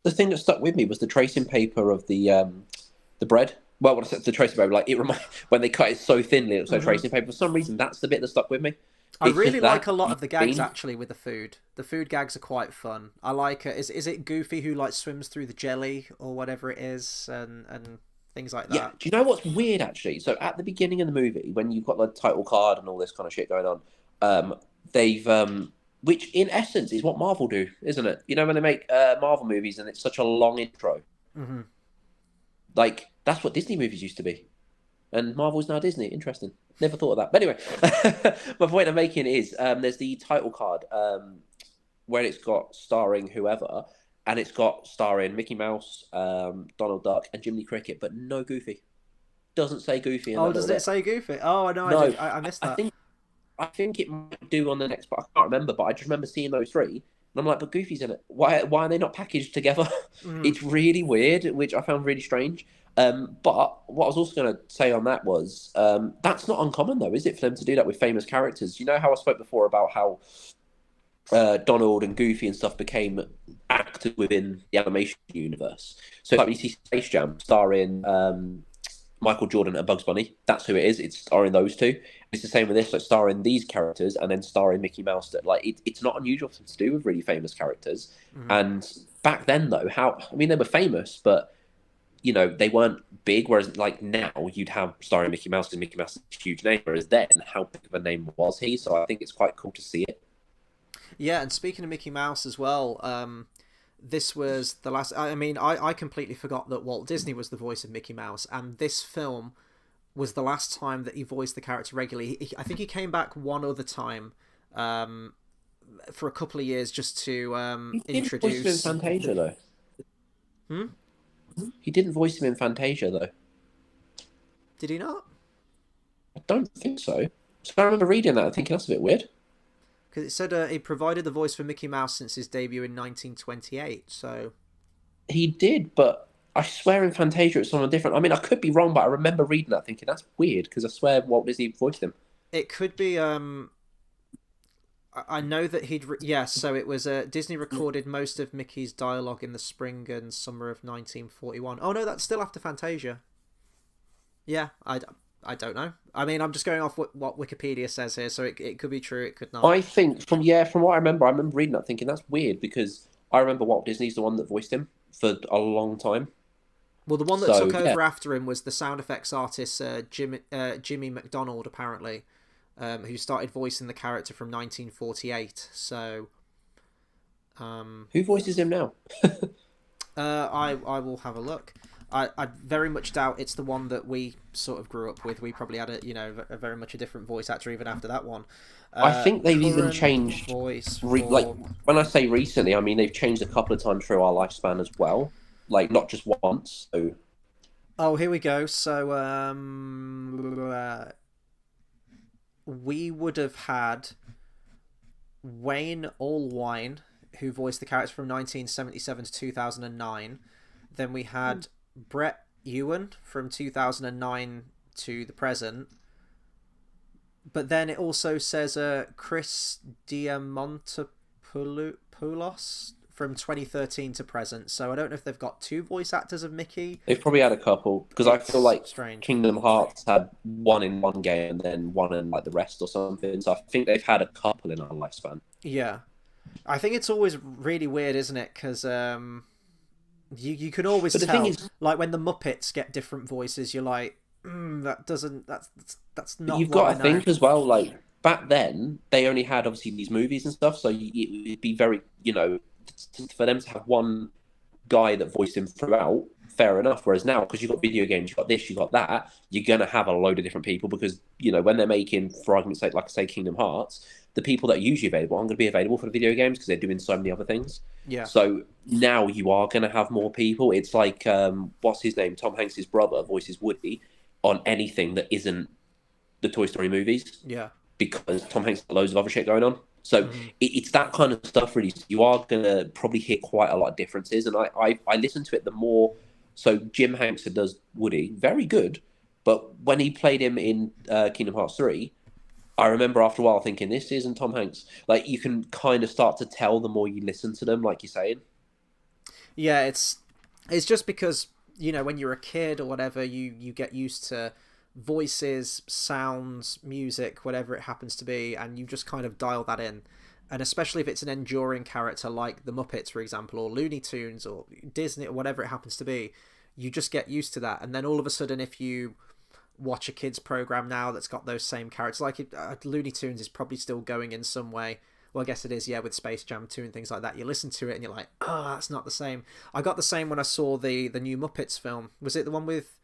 the thing that stuck with me was the tracing paper of the bread. Well, when I said the tracing paper, like it remind when they cut it so thinly, it was like Mm-hmm. tracing paper. For some reason, that's the bit that stuck with me. I It's really just like that a lot of the gags scene. actually with the food. The food gags are quite fun. I like it. Is it Goofy who like swims through the jelly or whatever it is, and things like Yeah. that? Do you know what's weird actually? So at the beginning of the movie, when you've got the title card and all this kind of shit going on, they've which in essence is what Marvel do, isn't it? You know when they make Marvel movies and it's such a long intro, Mm-hmm. like that's what Disney movies used to be. And Marvel's now Disney. Interesting. Never thought of that. But anyway, my point I'm making is there's the title card where it's got starring whoever, and it's got starring Mickey Mouse, Donald Duck, and Jiminy Cricket, but no Goofy. Doesn't say Goofy in Oh, that little doesn't it bit. say Goofy? Oh, I know, I did. No, I missed I that. think it might do on the next part. I can't remember, but I just remember seeing those three, and I'm like, but Goofy's in it. Why are they not packaged together? Mm. It's really weird, which I found really strange. But what I was also going to say on that was that's not uncommon though, is it, for them to do that with famous characters? You know how I spoke before about how Donald and Goofy and stuff became actors within the animation universe. So like when you see Space Jam starring Michael Jordan and Bugs Bunny, that's who it is. It's starring those two. It's the same with this, like starring these characters and then starring Mickey Mouse. That like it's not unusual for them to do with really famous characters. Mhm. And back then, though, they were famous, but they weren't big. Whereas like now, you'd have starring Mickey Mouse because Mickey Mouse is a huge name. Whereas then, how big of a name was he? So I think it's quite cool to see it. Yeah, and speaking of Mickey Mouse as well, this was the last. I mean, I completely forgot that Walt Disney was the voice of Mickey Mouse, and this film was the last time that he voiced the character regularly. I think he came back one other time for a couple of years just to He didn't voice him in introduce. Fantasia though. Hmm? He didn't voice him in Fantasia though. Did he not? I don't think so. So I remember reading that and thinking that's a bit weird. Because it said he provided the voice for Mickey Mouse since his debut in 1928. So He did, but I swear in Fantasia it's someone different. I mean, I could be wrong, but I remember reading that thinking that's weird because I swear Walt Disney voiced him. it could be. I know that yes. So it was Disney recorded most of Mickey's dialogue in the spring and summer of 1941. Oh no, that's still after Fantasia. Yeah, I don't know. I mean, I'm just going off what Wikipedia says here, so it could be true, it could not. I think from what I remember reading that thinking that's weird because I remember Walt Disney's the one that voiced him for a long time. Well, the one that So, took yeah. over after him was the sound effects artist Jimmy McDonald, apparently, who started voicing the character from 1948. So, Who voices him now? I will have a look. I very much doubt it's the one that we sort of grew up with. We probably had a very much a different voice actor even after that one. I think they've even Current changed. voice Like for... when I say recently, I mean they've changed a couple of times through our lifespan as well. Like not just once. So Oh, here we go. So we would have had Wayne Allwine, who voiced the character from 1977 to 2009. Then we had Brett Ewan from 2009 to the present. But then it also says Chris Diamantopoulos from 2013 to present. So I don't know if they've got two voice actors of Mickey. they've probably had a couple because I feel like Strange. Kingdom Hearts had one in one game and then one in like the rest or something. So I think they've had a couple in our lifespan. Yeah. I think it's always really weird, isn't it? Because you can always But the tell, thing is, like when the Muppets get different voices, you're like, that's not. you've what got I to know. think as well. Like back then, they only had obviously these movies and stuff, so it'd be very for them to have one guy that voiced him throughout. Fair enough. Whereas now, because you've got video games, you've got this, you've got that, you're gonna have a load of different people because when they're making, for argument's sake, like I say, Kingdom Hearts, the people that are usually available aren't going to be available for the video games because they're doing so many other things. Yeah. So now you are going to have more people. It's like what's his name? Tom Hanks's brother voices Woody on anything that isn't the Toy Story movies. Yeah. Because Tom Hanks has loads of other shit going on. So it's that kind of stuff, really. You are going to probably hear quite a lot of differences. And I listen to it the more. So Jim Hanks that does Woody, very good. But when he played him in Kingdom Hearts 3, I remember after a while thinking, this isn't Tom Hanks. Like, you can kind of start to tell the more you listen to them, like you're saying. Yeah, it's just because, when you're a kid or whatever, you get used to voices, sounds, music, whatever it happens to be, and you just kind of dial that in. And especially if it's an enduring character like the Muppets, for example, or Looney Tunes or Disney or whatever it happens to be, you just get used to that. And then all of a sudden, if you watch a kids program now that's got those same characters, like Looney Tunes is probably still going in some way. Well, I guess it is, yeah, with Space Jam 2 and things like that. You listen to it and you're like, oh, that's not the same. I got the same when I saw the new Muppets film. Was it the one with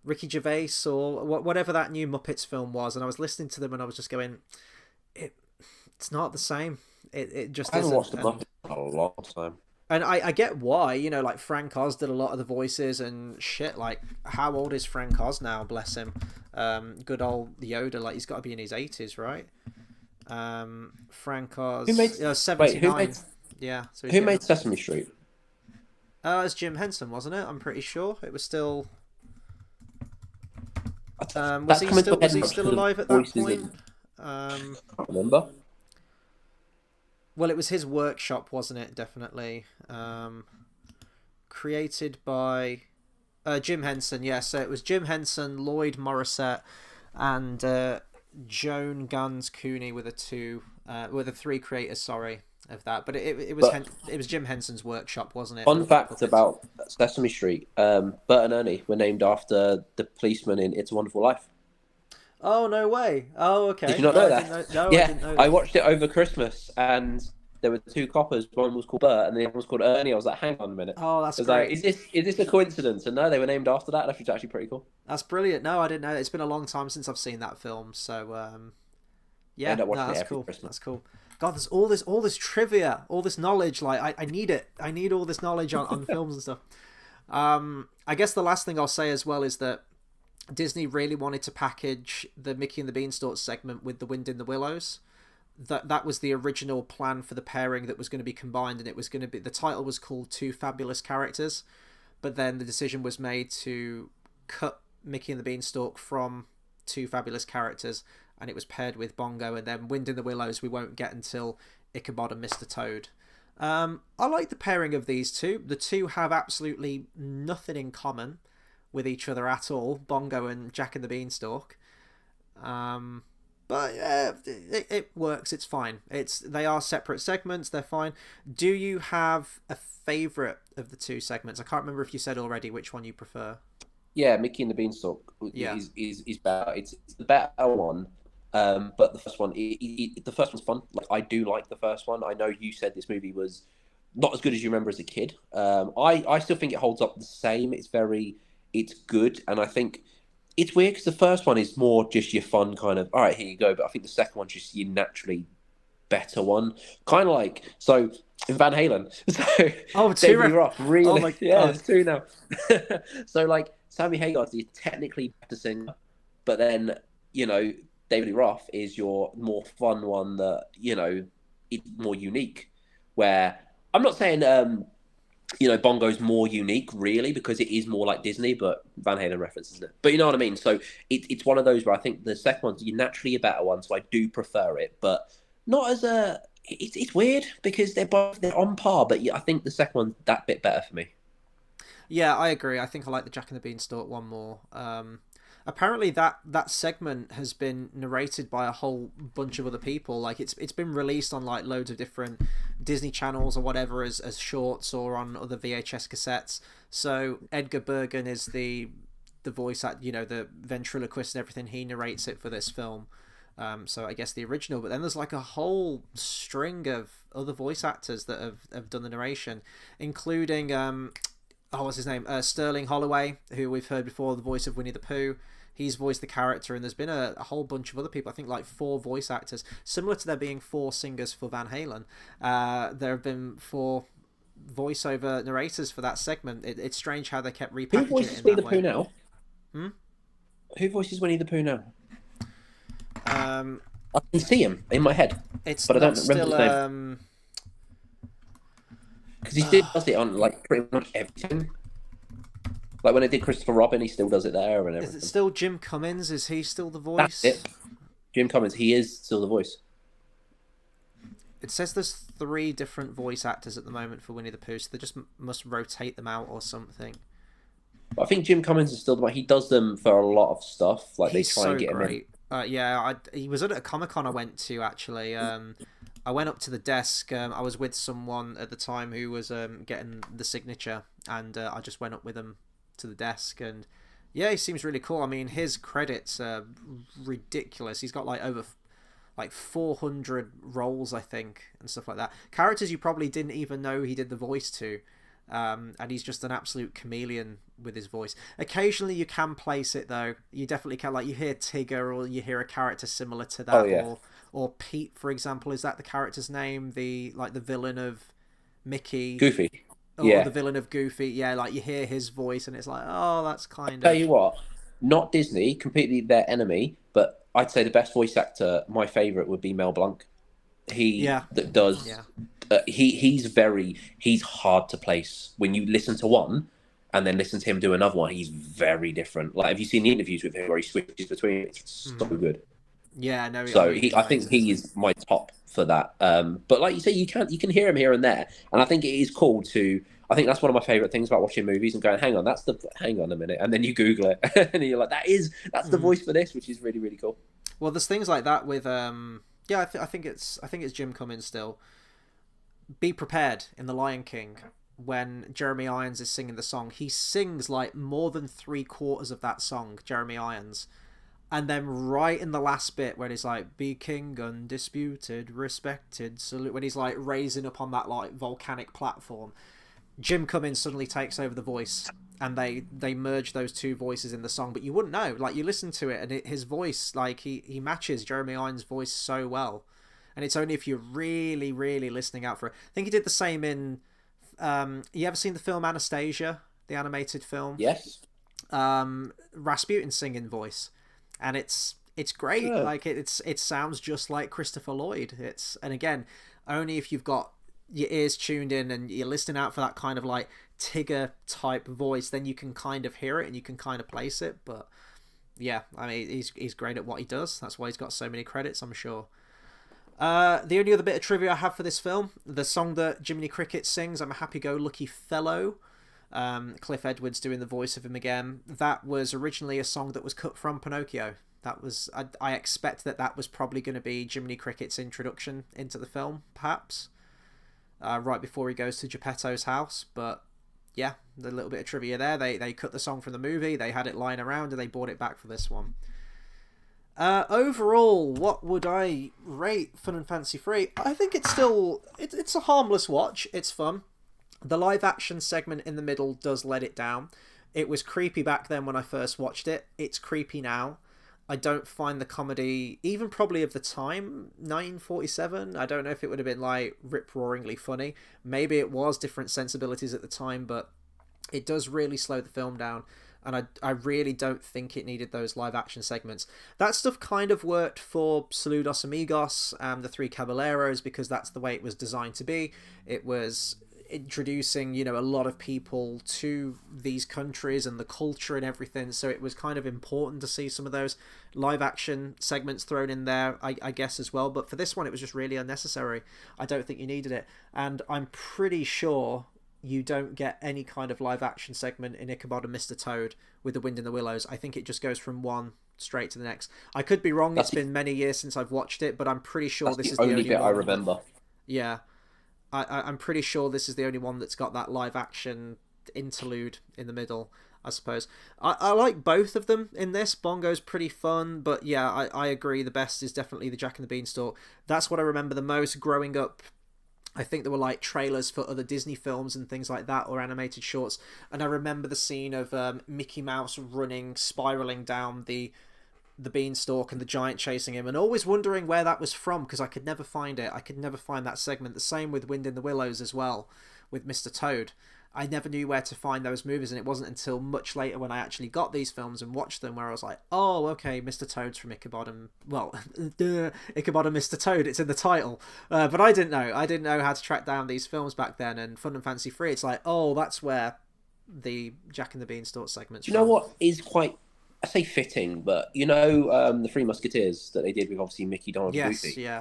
Ricky Gervais or whatever that new Muppets film was? And I was listening to them and I was just going, it's not the same. It just I haven't isn't. watched the Muppets in a long time. And I get why, like Frank Oz did a lot of the voices and shit. Like, how old is Frank Oz now? Bless him. Good old Yoda, like he's got to be in his 80s, right? Frank Oz, 79. Yeah. So who made Sesame Street? It's Jim Henson, wasn't it? I'm pretty sure it was still. Was he still alive at that point? I can't remember. Well, it was his workshop, wasn't it? Definitely. Created by Jim Henson. Yeah, so it was Jim Henson, Lloyd Morissette, and Joan Guns Cooney with a three creators. Sorry of that, but it was Jim Henson's workshop, wasn't it? Fun fact about Sesame Street: Bert and Ernie were named after the policeman in It's a Wonderful Life. Oh, no way! Oh, okay. Did you not know that? No, yeah, I didn't know that. I watched it over Christmas, and there were two coppers. One was called Bert, and the other was called Ernie. I was like, hang on a minute. Oh, that's great. great. Like, is this a coincidence? And no, they were named after that. That's actually pretty cool. That's brilliant. No, I didn't know. It's been a long time since I've seen that film, so yeah, that's cool. Christmas. That's cool. God, there's all this trivia, all this knowledge. Like, I need it. I need all this knowledge on films and stuff. I guess the last thing I'll say as well is that Disney really wanted to package the Mickey and the Beanstalk segment with The Wind in the Willows. That was the original plan for the pairing that was going to be combined, and it was going to be, the title was called Two Fabulous Characters, but then the decision was made to cut Mickey and the Beanstalk from Two Fabulous Characters, and it was paired with Bongo, and then Wind in the Willows we won't get until Ichabod and Mr. Toad. I like the pairing of these two. The two have absolutely nothing in common with each other at all, Bongo and Jack and the Beanstalk. But it works. It's fine. They are separate segments. They're fine. Do you have a favourite of the two segments? I can't remember if you said already which one you prefer. Yeah, Mickey and the Beanstalk is better. It's the better one. But the first one, the first one's fun. Like, I do like the first one. I know you said this movie was not as good as you remember as a kid. I still think it holds up the same. It's good, and I think it's weird because the first one is more just your fun kind of, all right, here you go. But I think the second one's just your naturally better one. Kind of like, so in Van Halen. So, David Roth, really? Oh my God. Yeah, it's two now. So, like, Sammy Hagar is technically better singer, but then, David Roth is your more fun one that, it's more unique. Where, I'm not saying, Bongo's more unique, really, because it is more like Disney, but Van Halen reference, isn't it? But you know what I mean? So it's one of those where I think the second one's naturally a better one, so I do prefer it, but not as a... It's weird, because they're on par, but I think the second one's that bit better for me. Yeah, I agree. I think I like the Jack and the Beanstalk one more. Apparently that segment has been narrated by a whole bunch of other people. Like, it's been released on like loads of different Disney channels or whatever as shorts or on other VHS cassettes. So Edgar Bergen is the voice the ventriloquist and everything. He narrates it for this film. So I guess the original, but then there's like a whole string of other voice actors that have done the narration, including what's his name? Sterling Holloway, who we've heard before, the voice of Winnie the Pooh. He's voiced the character, and there's been a whole bunch of other people. I think like 4 voice actors, similar to there being 4 singers for Van Halen. There have been 4 voiceover narrators for that segment. It's strange how they kept repackaging it in that way. Who voices Winnie the Pooh now? Who voices Winnie the Pooh now? I can see him in my head, but I don't remember his name. Because he still does it on like pretty much everything. Like when they did Christopher Robin, he still does it there and everything. Is it still Jim Cummins? Is he still the voice? That's it. Jim Cummins, he is still the voice. It says there's 3 different voice actors at the moment for Winnie the Pooh, so they just must rotate them out or something. But I think Jim Cummins is still the one. He does them for a lot of stuff. Like He's they try and get great. him in. He was at a Comic-Con I went to, actually. I went up to the desk. I was with someone at the time who was getting the signature, and I just went up with him to the desk, and yeah, he seems really cool. I mean, his credits are ridiculous. He's got like over 400 roles, I think, and stuff like that. Characters you probably didn't even know he did the voice to, and he's just an absolute chameleon with his voice. Occasionally you can place it, though. You definitely can, like you hear Tigger, or you hear a character similar to that. Oh, yeah. Or Pete, for example. Is that the character's name? The villain of Mickey? Goofy. Or the villain of Goofy. Yeah, like you hear his voice and it's like, oh, that's kind of... Tell you what, not Disney, completely their enemy, but I'd say the best voice actor, my favourite, would be Mel Blanc. He's hard to place. When you listen to one and then listen to him do another one, he's very different. Like, have you seen the interviews with him where he switches between? It's so good. Yeah, no. So I think he is my top for that. But like you say, you can hear him here and there, and I think it is cool to. I think that's one of my favorite things about watching movies and going, hang on a minute, and then you Google it, and you're like, that's the voice for this, which is really really cool. Well, there's things like that with yeah, I think it's Jim Cummings still. Be prepared in The Lion King when Jeremy Irons is singing the song. He sings like more than 3/4 of that song, Jeremy Irons. And then right in the last bit when he's like, be king undisputed, respected, salute, when he's like raising up on that like volcanic platform, Jim Cummings suddenly takes over the voice, and they merge those two voices in the song. But you wouldn't know, like you listen to it, and his voice, like he matches Jeremy Irons' voice so well. And it's only if you're really, really listening out for it. I think he did the same in. You ever seen the film Anastasia, the animated film? Yes. Rasputin's singing voice, and it's great. Yeah. Like it sounds just like Christopher Lloyd. And again, only if you've got your ears tuned in and you're listening out for that kind of like Tigger type voice, then you can kind of hear it and you can kind of place it. But yeah, I mean, he's great at what he does. That's why he's got so many credits, I'm sure. The only other bit of trivia I have for this film, the song that Jiminy Cricket sings, I'm a happy-go-lucky fellow, Cliff Edwards doing the voice of him again, that was originally a song that was cut from Pinocchio. That was, I expect that was probably going to be Jiminy Cricket's introduction into the film, perhaps, right before he goes to Geppetto's house. But yeah, the little bit of trivia there, they cut the song from the movie, they had it lying around, and they brought it back for this one. Overall, what would I rate Fun and Fancy Free? I think it's still... It's a harmless watch. It's fun. The live-action segment in the middle does let it down. It was creepy back then when I first watched it. It's creepy now. I don't find the comedy, even probably of the time, 1947, I don't know if it would have been, like, rip-roaringly funny. Maybe it was different sensibilities at the time, but it does really slow the film down. And I really don't think it needed those live-action segments. That stuff kind of worked for Saludos Amigos and the Three Caballeros because that's the way it was designed to be. It was introducing, a lot of people to these countries and the culture and everything. So it was kind of important to see some of those live-action segments thrown in there, I guess, as well. But for this one, it was just really unnecessary. I don't think you needed it. And I'm pretty sure you don't get any kind of live action segment in Ichabod and Mr. Toad with The Wind in the Willows. I think it just goes from one straight to the next. I could be wrong. It's been many years since I've watched it, but I'm pretty sure this is the only bit one. I remember. Yeah. I'm pretty sure this is the only one that's got that live action interlude in the middle, I suppose. I like both of them in this. Bongo's pretty fun, but yeah, I agree. The best is definitely the Jack and the Beanstalk. That's what I remember the most growing up. I think there were like trailers for other Disney films and things like that, or animated shorts. And I remember the scene of Mickey Mouse spiraling down the beanstalk and the giant chasing him, and always wondering where that was from because I could never find it. I could never find that segment. The same with Wind in the Willows as well, with Mr. Toad. I never knew where to find those movies, and it wasn't until much later when I actually got these films and watched them where I was like, oh, okay, Mr. Toad's from Ichabod and... Well, Ichabod and Mr. Toad, it's in the title. But I didn't know. I didn't know how to track down these films back then, and Fun and Fancy Free, it's like, oh, that's where the Jack and the Beanstalk segment's from. You know what is quite... I say fitting, but the Three Musketeers that they did with obviously Mickey, Donald, and Goofy? Yes, yeah.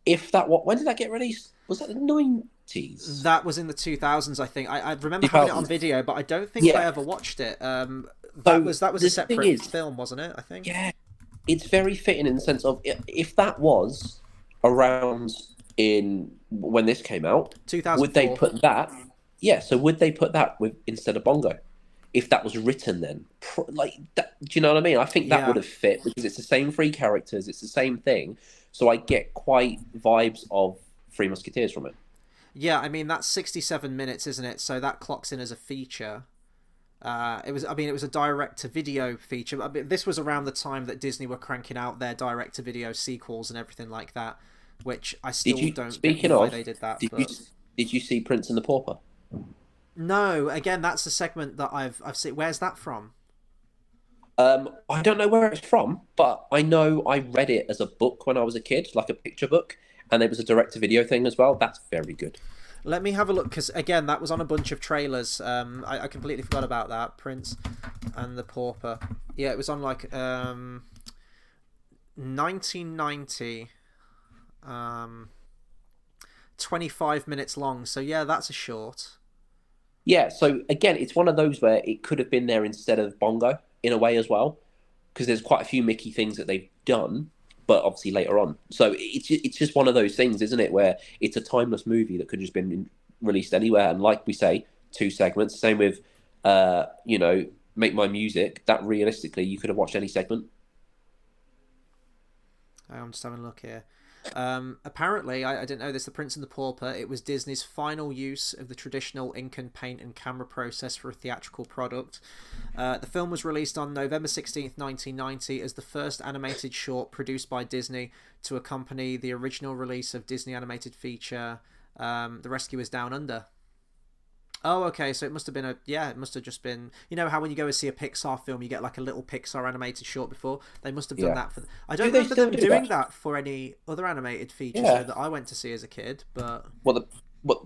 When did that get released? Was that the 90s? That was in the 2000s, I think. I remember having it on video, but I don't think I ever watched it. That was a separate film, wasn't it? I think. Yeah, it's very fitting in the sense of if that was around when this came out, 2004. would they put that? Yeah, so would they put that instead of Bongo? If that was written then, like that, do you know what I mean? I think that would have fit because it's the same three characters, it's the same thing. So I get quite vibes of Three Musketeers from it. Yeah, I mean that's 67 minutes, isn't it? So that clocks in as a feature. It was a direct-to-video feature. I mean, this was around the time that Disney were cranking out their direct-to-video sequels and everything like that, which I still don't get why they did that. Did you see Prince and the Pauper? No, again, that's the segment that I've seen. Where's that from? I don't know where it's from, but I know I read it as a book when I was a kid, like a picture book, and there was a direct-to-video thing as well. That's very good. Let me have a look, because, again, that was on a bunch of trailers. I completely forgot about that. Prince and the Pauper. Yeah, it was on, 1990. 25 minutes long. So yeah, that's a short. Yeah, so again, it's one of those where it could have been there instead of Bongo in a way as well, because there's quite a few Mickey things that they've done, but obviously later on. So it's just one of those things, isn't it, where it's a timeless movie that could have just been released anywhere. And like we say, 2 segments. Same with, Make My Music. That realistically, you could have watched any segment. I'm just having a look here. Apparently, I didn't know this, The Prince and the Pauper, it was Disney's final use of the traditional ink and paint and camera process for a theatrical product. The film was released on November 16th, 1990 as the first animated short produced by Disney to accompany the original release of Disney animated feature, The Rescuers Down Under. Oh, okay, so it must have been it must have just been, you know how when you go and see a Pixar film, you get like a little Pixar animated short before? They must have done that for... I don't remember them doing that for any other animated features that I went to see as a kid, but...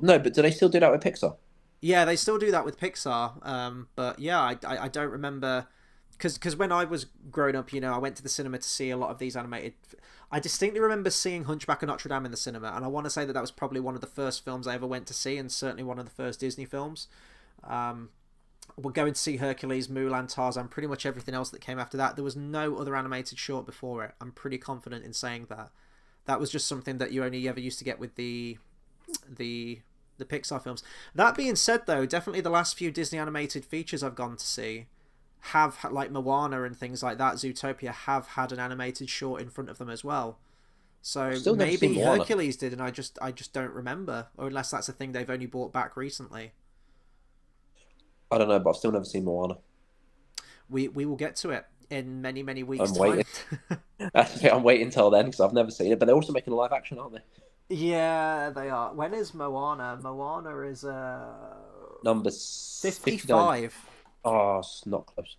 No, but do they still do that with Pixar? Yeah, they still do that with Pixar, but yeah, I don't remember... Because when I was growing up, I went to the cinema to see a lot of these animated... I distinctly remember seeing Hunchback of Notre Dame in the cinema, and I want to say that was probably one of the first films I ever went to see, and certainly one of the first Disney films. We're going to see Hercules, Mulan, Tarzan, pretty much everything else that came after that. There was no other animated short before it. I'm pretty confident in saying that. That was just something that you only ever used to get with the Pixar films. That being said, though, definitely the last few Disney animated features I've gone to see have, like Moana and things like that, Zootopia, have had an animated short in front of them as well. So maybe Hercules did, and I just don't remember, or unless that's a thing they've only brought back recently. I don't know, but I've still never seen Moana. We will get to it in many, many weeks' I'm waiting. I'm waiting until then because I've never seen it. But they're also making a live action, aren't they? Yeah, they are. When is Moana? Moana is number 55. Oh, it's not close.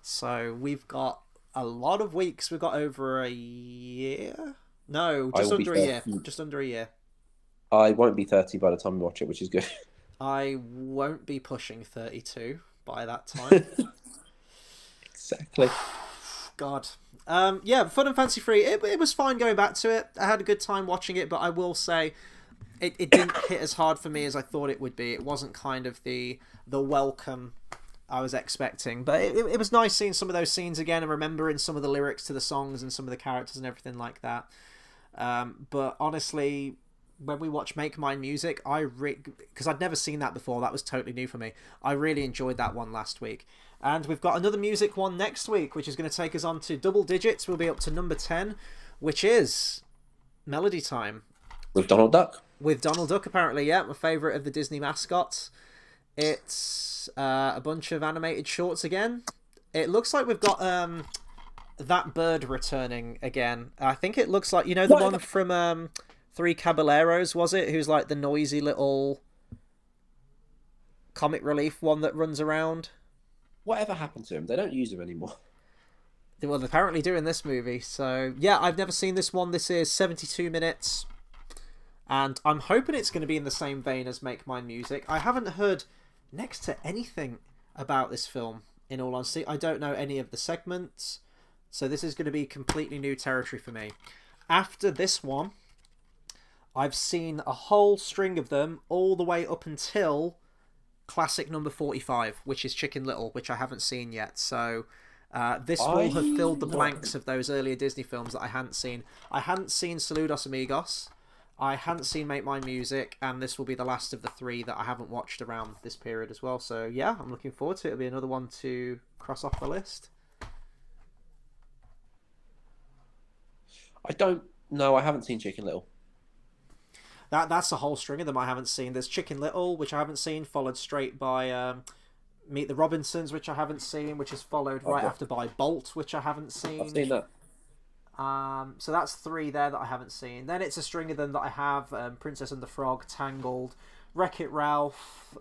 So we've got a lot of weeks. We've got over a year. No, just under a year. Just under a year. I won't be 30 by the time we watch it, which is good. I won't be pushing 32 by that time. Exactly. God. Yeah, Fun and Fancy Free. It was fine going back to it. I had a good time watching it, but I will say it didn't hit as hard for me as I thought it would be. It wasn't kind of the welcome I was expecting, but it was nice seeing some of those scenes again and remembering some of the lyrics to the songs and some of the characters and everything like that. But honestly, when we watch Make Mine Music, because I'd never seen that before, that was totally new for me. I really enjoyed that one last week. And we've got another music one next week, which is going to take us on to double digits. We'll be up to number 10, which is Melody Time. With Donald Duck. With Donald Duck, apparently, yeah. My favourite of the Disney mascots. It's a bunch of animated shorts again. It looks like we've got that bird returning again. I think it looks like, the one from Three Caballeros, was it? Who's like the noisy little comic relief one that runs around. Whatever happened to him? They don't use him anymore. Well, they're apparently doing this movie. So, yeah, I've never seen this one. This is 72 minutes. And I'm hoping it's going to be in the same vein as Make Mine Music. I haven't heard next to anything about this film, in all honesty. I don't know any of the segments. So this is going to be completely new territory for me. After this one, I've seen a whole string of them all the way up until classic number 45, which is Chicken Little, which I haven't seen yet. So this will have filled the blanks of those earlier Disney films that I hadn't seen. I hadn't seen Saludos Amigos. I hadn't seen Make Mine Music, and this will be the last of the 3 that I haven't watched around this period as well. So yeah, I'm looking forward to it. It'll be another one to cross off the list. I don't know. I haven't seen Chicken Little. That's a whole string of them I haven't seen. There's Chicken Little, which I haven't seen, followed straight by Meet the Robinsons, which I haven't seen, which is followed right after by Bolt, which I haven't seen. I've seen that. So that's 3 there that I haven't seen. Then it's a string of them that I have: Princess and the Frog, Tangled, Wreck-It Ralph,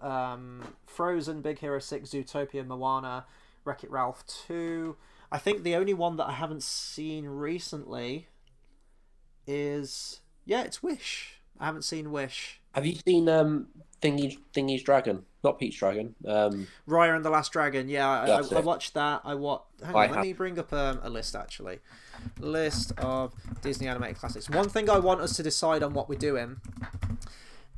Frozen, Big Hero 6, Zootopia, Moana, Wreck-It Ralph 2. I think the only one that I haven't seen recently is... Yeah, it's Wish. I haven't seen Wish. Have you seen Thingy's Dragon? Not Pete's Dragon. Raya and the Last Dragon. Yeah, I watched that. Let me bring up a list, actually. List of Disney animated classics. One thing I want us to decide on what we're doing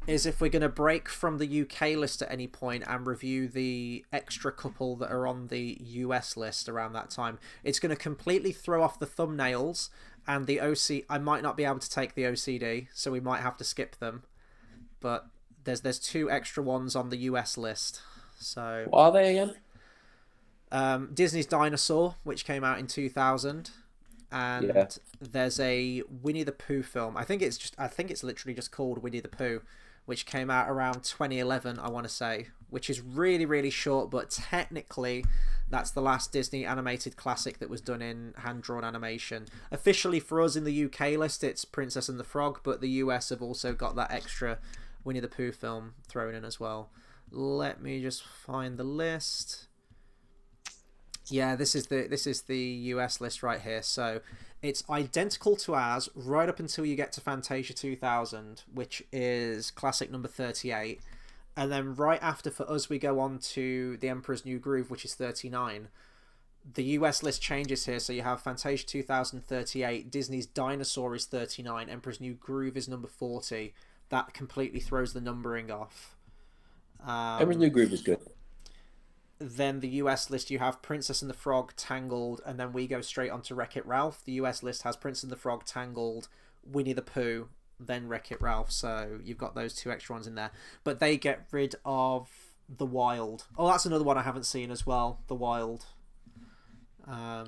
is if we're going to break from the UK list at any point and review the extra couple that are on the US list around that time, it's going to completely throw off the thumbnails and the OC. I might not be able to take the OCD, so we might have to skip them. But there's 2 extra ones on the US list. So What are they again? Disney's Dinosaur, which came out in 2000. And there's a Winnie the Pooh film. I think it's literally just called Winnie the Pooh, which came out around 2011, I want to say, which is really, really short, but technically that's the last Disney animated classic that was done in hand-drawn animation. Officially for us in the UK list, it's Princess and the Frog, but the US have also got that extra Winnie the Pooh film thrown in as well. Let me just find the list. Yeah, this is the US list right here. So it's identical to ours right up until you get to Fantasia 2000, which is classic number 38. And then right after for us, we go on to The Emperor's New Groove, which is 39. The US list changes here. So you have Fantasia 2038, Disney's Dinosaur is 39, Emperor's New Groove is number 40. That completely throws the numbering off. Emperor's New Groove is good. Then the US list, you have Princess and the Frog, Tangled, and then we go straight on to Wreck-It Ralph. The US list has Princess and the Frog, Tangled, Winnie the Pooh, then Wreck-It Ralph. So you've got those 2 extra ones in there. But they get rid of The Wild. Oh, that's another one I haven't seen as well, The Wild. Yeah,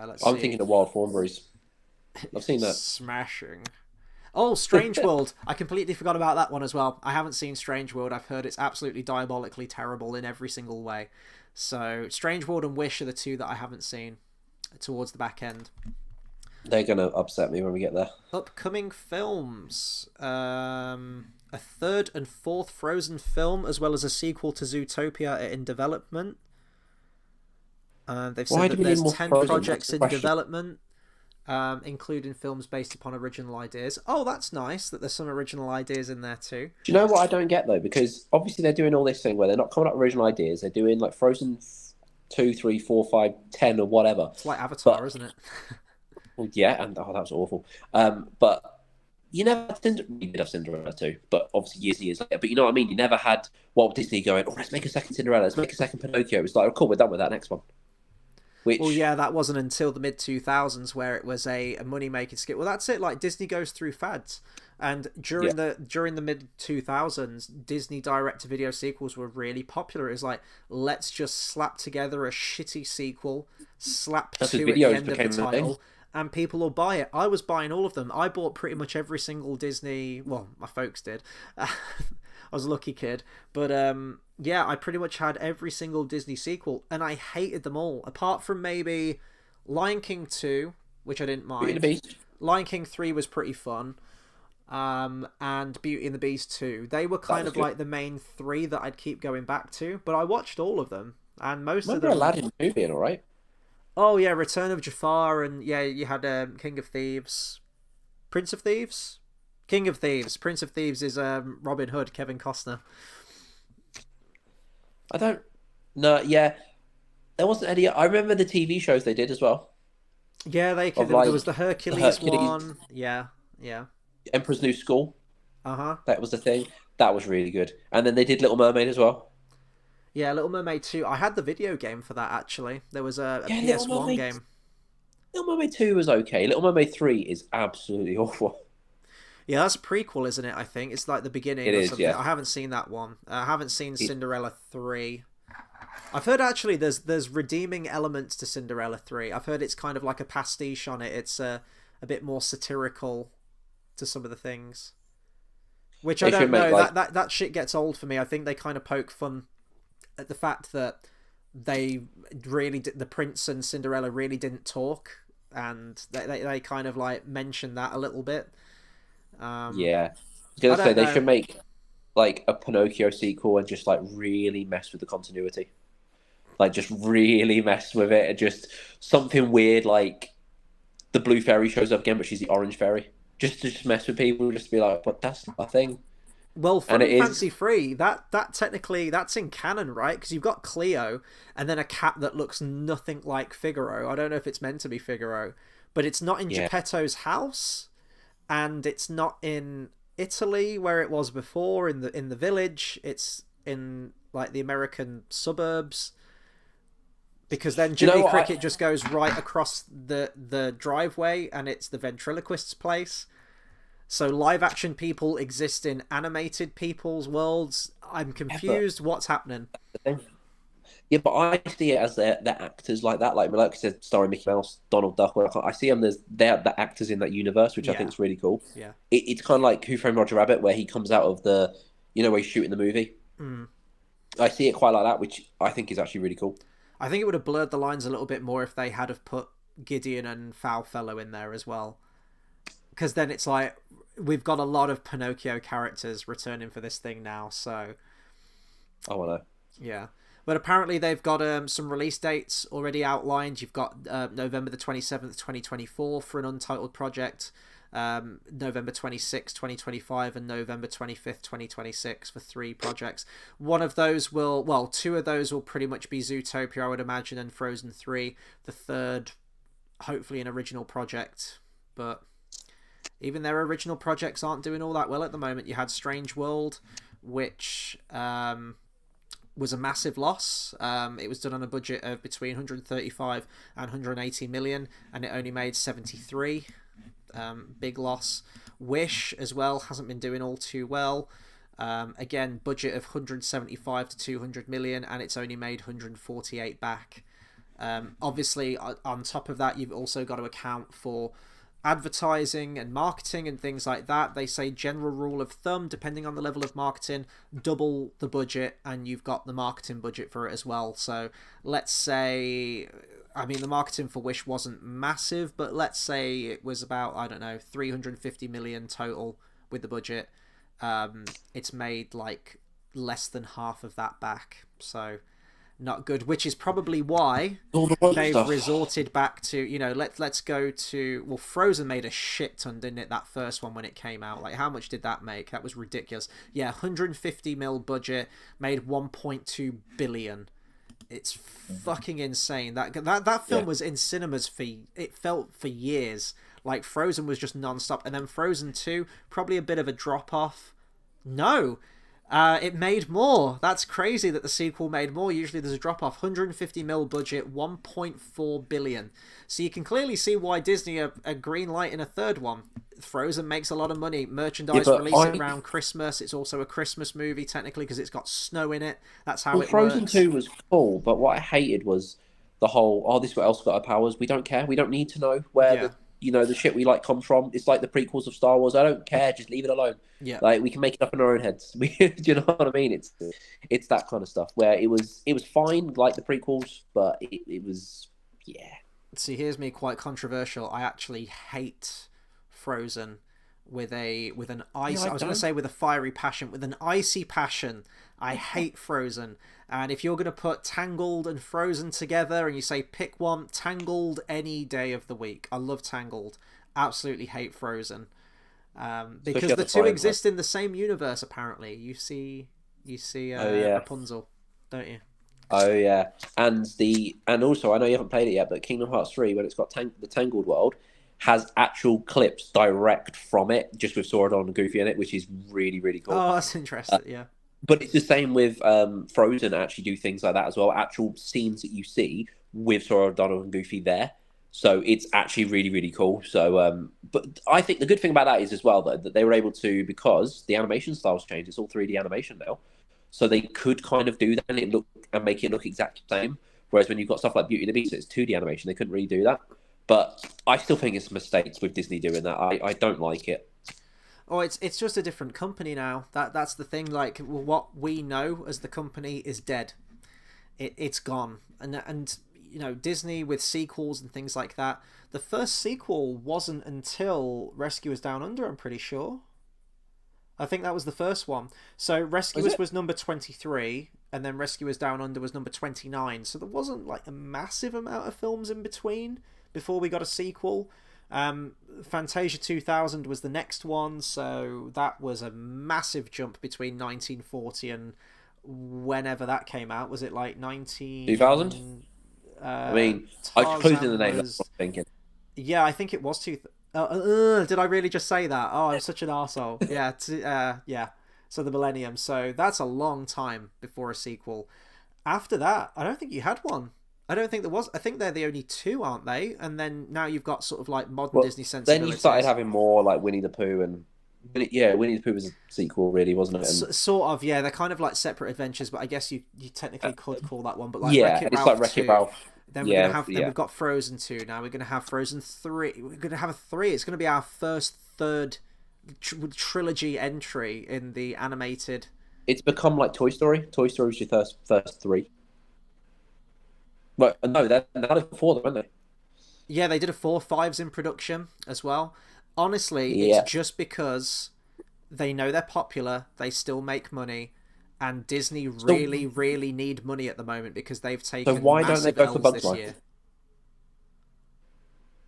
let's see. I'm thinking of Wild Thornberrys. I've seen that. Smashing. Oh, Strange World. I completely forgot about that one as well. I haven't seen Strange World. I've heard it's absolutely diabolically terrible in every single way. So Strange World and Wish are the 2 that I haven't seen towards the back end. They're going to upset me when we get there. Upcoming films. A 3rd and 4th Frozen film, as well as a sequel to Zootopia are in development. They've said that there's 10 projects in development. Including films based upon original ideas. Oh, that's nice that there's some original ideas in there too. Do you know what I don't get though? Because obviously they're doing all this thing where they're not coming up with original ideas. They're doing like Frozen 2, 3, 4, 5, 10 or whatever. It's like Avatar, isn't it? Well, yeah, and that was awful. But you never did have Cinderella too, but obviously years later. But you know what I mean? You never had Walt Disney going, "Oh, let's make a second Cinderella, let's make a second Pinocchio." It's like, "Oh, cool, we're done with that next one." Well, yeah, that wasn't until the mid-2000s where it was a money-making skit. Well, that's it. Like, Disney goes through fads. And during the mid-2000s, Disney direct-to-video sequels were really popular. It was like, let's just slap together a shitty sequel, slap 2 at the end of the title, and people will buy it. I was buying all of them. I bought pretty much every single Disney... Well, my folks did. I was a lucky kid. But, yeah, I pretty much had every single Disney sequel, and I hated them all, apart from maybe Lion King 2, which I didn't mind. Lion King 3 was pretty fun, and Beauty and the Beast 2. They were kind of like the main 3 that I'd keep going back to, but I watched all of them, and most of them... Aladdin movie, all right? Oh, yeah, Return of Jafar, and yeah, you had King of Thieves. Prince of Thieves? King of Thieves. Prince of Thieves is Robin Hood, Kevin Costner. I don't... No, yeah. There wasn't any... I remember the TV shows they did as well. Yeah, there was the Hercules one. Yeah. Emperor's New School. Uh-huh. That was the thing. That was really good. And then they did Little Mermaid as well. Yeah, Little Mermaid 2. I had the video game for that, actually. There was a PS1 game. Little Mermaid 2 was okay. Little Mermaid 3 is absolutely awful. Yeah, that's a prequel, isn't it? I think it's like the beginning or something. Yeah. I haven't seen that one. I haven't seen Cinderella 3. I've heard actually there's redeeming elements to Cinderella 3. I've heard it's kind of like a pastiche on it. It's a bit more satirical to some of the things. Which I don't know. That shit gets old for me. I think they kind of poke fun at the fact that the prince and Cinderella really didn't talk, and they kind of like mention that a little bit. Yeah, I was gonna say they should make like a Pinocchio sequel and just like really mess with the continuity, like just really mess with it, and just something weird like the blue fairy shows up again, but she's the orange fairy. Just to mess with people, just to be like, but that's not a thing. Well, Final Fantasy 3, that technically that's in canon, right? Because you've got Cleo and then a cat that looks nothing like Figaro. I don't know if it's meant to be Figaro, but it's not in Geppetto's house. And it's not in Italy where it was before in the village. It's in like the American suburbs, because then Do you know Jiminy what? Cricket just goes right across the driveway and it's the ventriloquist's place. So live action people exist in animated people's worlds. I'm Yeah, but confused. What's happening? yeah, but I see it as they're actors like that. Like I said, starring Mickey Mouse, Donald Duck. I see them as they're the actors in that universe, which I think Yeah, is really cool. yeah. It's kind of like Who Framed Roger Rabbit, where he comes out of the, where he's shooting the movie. Mm. I see it quite like that, which I think is actually really cool. I think it would have blurred the lines a little bit more if they had have put Gideon and Foulfellow in there as well. Because then it's like we've got a lot of Pinocchio characters returning for this thing now. So Oh, I know. yeah. But apparently they've got some release dates already outlined. You've got November the 27th, 2024 for an untitled project, November 26th, 2025, and November 25th, 2026 for 3 projects. One of those will, well, 2 of those will pretty much be Zootopia, I would imagine, and Frozen 3. The third, hopefully an original project. But even their original projects aren't doing all that well at the moment. You had Strange World, which was a massive loss. It was done on a budget of between 135 and 180 million, and it only made 73. Big loss. Wish as well hasn't been doing all too well. Again, budget of 175 to 200 million, and it's only made 148 back. Obviously, on top of that, you've also got to account for advertising and marketing and things like that. They say general rule of thumb, depending on the level of marketing, double the budget and you've got the marketing budget for it as well. So let's say, I mean, the marketing for Wish wasn't massive, but let's say it was about, I don't know, 350 million total with the budget. It's made like less than half of that back. So not good, which is probably why they've resorted back to, let's go to, well, Frozen made a shit ton, didn't it, that first one when it came out? Like, how much did that make? That was ridiculous. Yeah, 150 mil budget, made 1.2 billion. It's fucking insane. That film was in cinemas it felt for years. Like, Frozen was just non-stop, and then Frozen 2, probably a bit of a drop-off. No, it made more. That's crazy that the sequel made more. Usually there's a drop-off. 150 mil budget, 1.4 billion. So you can clearly see why Disney are green lighting a third one. Frozen makes a lot of money. Merchandise release it around Christmas. It's also a Christmas movie, technically, because it's got snow in it. That's how it Frozen works. 2 was cool, but what I hated was the whole, this is what else got our powers. We don't care. We don't need to know where the shit we like comes from. It's like the prequels of Star Wars. I don't care. Just leave it alone. Yeah. Like, we can make it up in our own heads. Do you know what I mean? It's that kind of stuff where it was fine, like the prequels, but it was, yeah. See, here's me quite controversial. I actually hate Frozen with an ice. I was going to say with a fiery passion, with an icy passion. I hate Frozen. And if you're going to put Tangled and Frozen together and you say pick one, Tangled any day of the week. I love Tangled. Absolutely hate Frozen. Because the two exist in the same universe, apparently. You see Rapunzel, don't you? Oh yeah, and also I know you haven't played it yet, but Kingdom Hearts 3, when it's got the Tangled world, has actual clips direct from it, just with Sauron and Goofy in it, which is really, really cool. Oh, that's interesting. Yeah. But it's the same with Frozen. Actually, do things like that as well. Actual scenes that you see with Sauron, Donald, and Goofy there. So it's actually really, really cool. So, but I think the good thing about that is as well that they were able to, because the animation styles changed. It's all 3D animation now, so they could kind of do that and make it look exactly the same. Whereas when you've got stuff like Beauty and the Beast, it's 2D animation. They couldn't really do that. But I still think it's mistakes with Disney doing that. I don't like it. Oh, it's just a different company now. That's the thing. Like, what we know as the company is dead. It's gone. And Disney with sequels and things like that. The first sequel wasn't until Rescuers Down Under, I'm pretty sure. I think that was the first one. So Rescuers was number 23, and then Rescuers Down Under was number 29. So there wasn't like a massive amount of films in between before we got a sequel. Fantasia 2000 was the next one, so that was a massive jump between 1940 and whenever that came out. Was it like 2000? I mean, I was closing the name. That's what I'm thinking. Yeah, I think it was Did I really just say that? Oh, I'm such an arsehole. Yeah, yeah. So the Millennium. So that's a long time before a sequel. After that, I don't think you had one. I don't think there was. I think they're the only two, aren't they? And then now you've got sort of like modern Well, Disney then you started sensibilities. having more like Winnie the Pooh and yeah, Winnie the Pooh was a sequel, really, wasn't it? And Sort of, yeah. They're kind of like separate adventures, but I guess you technically could call that one. But like Wreck yeah, It it's like Ralph Wreck It 2. Ralph. Then we're gonna Yeah, have. Then yeah. we've got Frozen 2. Now we're gonna have Frozen 3. We're gonna have a 3. It's gonna be our first third trilogy entry in the animated. It's become like Toy Story. Toy Story was your first three. Well, no, they're not four, them, aren't they? Yeah, they did a 4. 5's in production as well. Honestly, it's Yeah. just because they know they're popular. They still make money. And Disney So, really, really need money at the moment because they've so taken why don't they massive go for L's Bugs this Life? year.